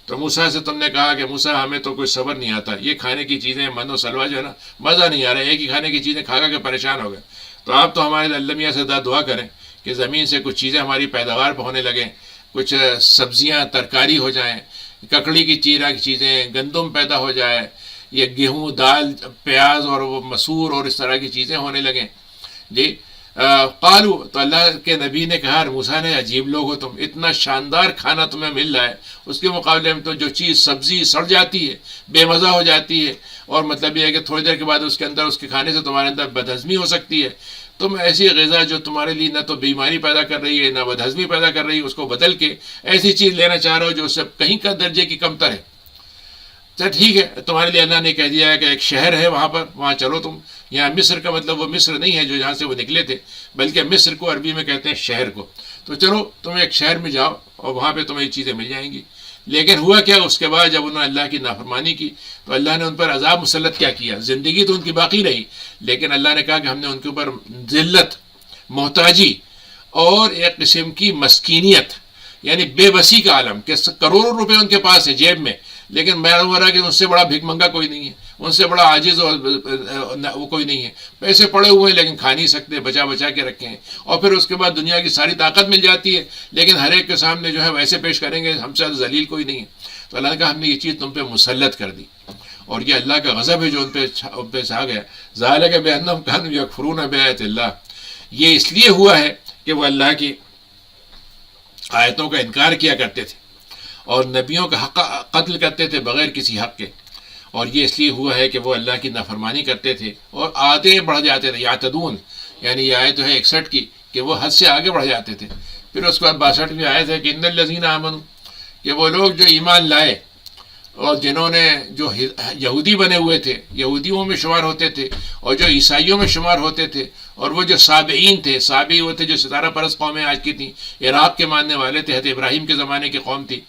تو موسیٰ سے تم نے کہا کہ موسیٰ ہمیں تو کوئی صبر نہیں آتا، یہ کھانے کی چیزیں من و سلوا جو ہے نا مزہ نہیں آ رہا ہے، ایک ہی کھانے کی چیزیں کھا کے پریشان ہو گئے، تو آپ تو ہمارے اللہ میاں سے دعا کریں کہ زمین سے کچھ چیزیں ہماری پیداوار پہ ہونے لگیں، کچھ سبزیاں ترکاری ہو جائیں، ککڑی کی چیرا کی چیزیں، گندم پیدا ہو جائے، یہ گیہوں دال پیاز اور وہ مسور اور اس طرح کی چیزیں ہونے لگیں۔ جی قالو، تو اللہ کے نبی نے کہا موسیٰ نے عجیب لوگ ہو تم، اتنا شاندار کھانا تمہیں مل رہا ہے، اس کے مقابلے میں تو جو چیز سبزی سڑ جاتی ہے، بے مزہ ہو جاتی ہے، اور مطلب یہ ہے کہ تھوڑی دیر کے بعد اس کے کھانے سے تمہارے اندر بدہضمی ہو سکتی ہے، تم ایسی غذا جو تمہارے لیے نہ تو بیماری پیدا کر رہی ہے نہ بدہضمی پیدا کر رہی ہے، اس کو بدل کے ایسی چیز لینا چاہ رہے ہو جو اس سے کہیں کا درجے کی کمتر ہے۔ تو ٹھیک ہے، تمہارے لیے اللہ نے کہہ دیا ہے کہ ایک شہر ہے وہاں چلو تم، یہاں مصر کا مطلب وہ مصر نہیں ہے جو جہاں سے وہ نکلے تھے، بلکہ مصر کو عربی میں کہتے ہیں شہر کو، تو چلو تم ایک شہر میں جاؤ اور وہاں پہ تمہیں یہ چیزیں مل جائیں گی۔ لیکن ہوا کیا، اس کے بعد جب انہوں نے اللہ کی نافرمانی کی تو اللہ نے ان پر عذاب مسلط کیا، زندگی تو ان کی باقی رہی، لیکن اللہ نے کہا کہ ہم نے ان کے اوپر ذلت، محتاجی اور ایک قسم کی مسکینیت، یعنی بے بسی کا عالم، کہ کروڑوں روپے ان کے پاس ہے جیب میں، لیکن معلوم ہو رہا ہے کہ ان سے بڑا بھیک منگا کوئی نہیں ہے، ان سے بڑا عاجز وہ کوئی نہیں ہے، پیسے پڑے ہوئے ہیں لیکن کھا نہیں سکتے، بچا کے رکھے ہیں، اور پھر اس کے بعد دنیا کی ساری طاقت مل جاتی ہے لیکن ہر ایک کے سامنے جو ہے ویسے پیش کریں گے ہم سے ذلیل کوئی نہیں ہے۔ تو اللہ نے کہا ہم نے یہ چیز تم پہ مسلط کر دی، اور یہ اللہ کا غضب ہے جو ان پہ آ گیا۔ ذالک بأنہم کانوا یکفرون بآیات اللہ، یہ اس لیے ہوا ہے کہ وہ اللہ کی آیتوں کا انکار کیا کرتے تھے اور نبیوں کا حق قتل کرتے تھے بغیر کسی حق کے، اور یہ اس لیے ہوا ہے کہ وہ اللہ کی نافرمانی کرتے تھے اور آگے بڑھ جاتے تھے، یعتدون، یعنی یہ آیت ہے 61 کی کہ وہ حد سے آگے بڑھ جاتے تھے۔ پھر اس کے بعد 62 میں آیت ہے کہ ان الذین آمنوا، کہ وہ لوگ جو ایمان لائے اور جنہوں نے جو یہودی بنے ہوئے تھے، یہودیوں میں شمار ہوتے تھے اور جو عیسائیوں میں شمار ہوتے تھے، اور وہ جو سابعین تھے، سابعی وہ تھے جو ستارہ پرست قومیں آج کی تھیں، عراق کے ماننے والے تھے، حضرت ابراہیم کے زمانے کی قوم تھی،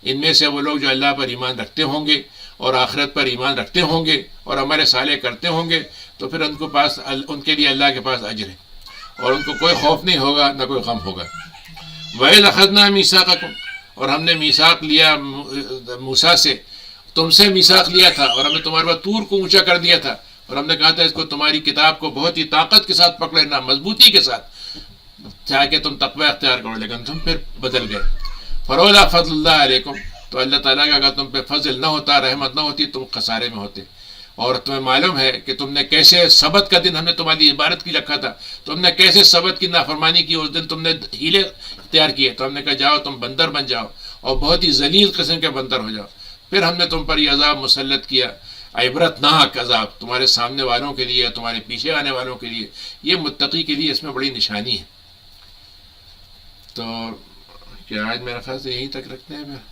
ان میں سے وہ لوگ جو اللہ پر ایمان رکھتے ہوں گے اور آخرت پر ایمان رکھتے ہوں گے اور عمل صالح کرتے ہوں گے، تو پھر ان کے لیے اللہ کے پاس اجر ہے اور ان کو کوئی خوف نہیں ہوگا نہ کوئی غم ہوگا۔ وَإِذْ أَخَذْنَا مِيثَاقَكُمْ، اور ہم نے میثاق لیا موسیٰ سے، تم سے میثاق لیا تھا، اور ہم نے تمہارے بعد طور کو اونچا کر دیا تھا، اور ہم نے کہا تھا اس کو تمہاری کتاب کو بہت ہی طاقت کے ساتھ پکڑ لینا، مضبوطی کے ساتھ، چاہے کہ تم تقوی اختیار کرو، لیکن تم پھر بدل گئے۔ فَلَوْلَا فَضْلُ اللَّهِ عَلَيْكُمْ، تو اللہ تعالیٰ کا اگر تم پہ فضل نہ ہوتا، رحمت نہ ہوتی، تم خسارے میں ہوتے۔ اور تمہیں معلوم ہے کہ تم نے کیسے سبت کا دن ہم نے تمہاری عبادت کی رکھا تھا، تم نے کیسے سبت کی نافرمانی کی، اس دن تم نے ہیلے اختیار کیے، تو ہم نے کہا جاؤ تم بندر بن جاؤ اور بہت ہی ذلیل قسم کے بندر ہو جاؤ۔ پھر ہم نے تم پر یہ عذاب مسلط کیا، عبرت ناک عذاب، تمہارے سامنے والوں کے لیے، تمہارے پیچھے آنے والوں کے لیے، یہ متقی کے لیے اس میں بڑی نشانی ہے۔ تو کیا آج میرا خیال سے یہیں تک رکھتے ہیں پھر؟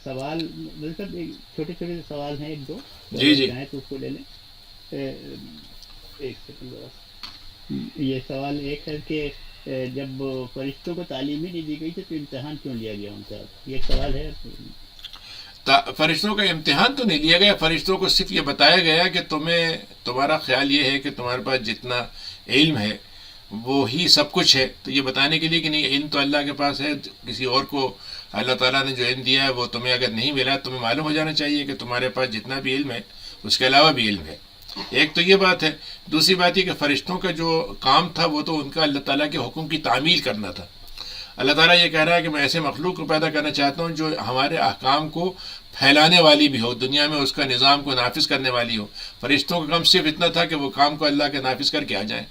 سوال مطلب چھوٹے چھوٹے سوال ہیں، ایک دو جی چاہیں تو اس کو لے لیں۔ ایک سیکنڈ ذرا، یہ سوال ایک ہے کہ جب فرشتوں کو تعلیم ہی نہیں دی گئی تھی تو امتحان کیوں لیا گیا ان کا، یہ ایک سوال ہے۔ فرشتوں کا امتحان تو نہیں لیا گیا، فرشتوں کو صرف یہ بتایا گیا کہ تمہارا خیال یہ ہے کہ تمہارے پاس جتنا علم ہے وہی سب کچھ ہے، تو یہ بتانے کے لیے کہ نہیں، علم تو اللہ کے پاس ہے، کسی اور کو اللہ تعالیٰ نے جو علم دیا ہے وہ تمہیں اگر نہیں ملا، تمہیں معلوم ہو جانا چاہیے کہ تمہارے پاس جتنا بھی علم ہے اس کے علاوہ بھی علم ہے۔ ایک تو یہ بات ہے، دوسری بات یہ کہ فرشتوں کا جو کام تھا وہ تو ان کا اللہ تعالیٰ کے حکم کی تعمیل کرنا تھا۔ اللہ تعالیٰ یہ کہہ رہا ہے کہ میں ایسے مخلوق کو پیدا کرنا چاہتا ہوں جو ہمارے احکام کو پھیلانے والی بھی ہو، دنیا میں اس کا نظام کو نافذ کرنے والی ہو۔ فرشتوں کا کام صرف اتنا تھا کہ وہ کام کو اللہ کے نافذ کر کے آ جائیں۔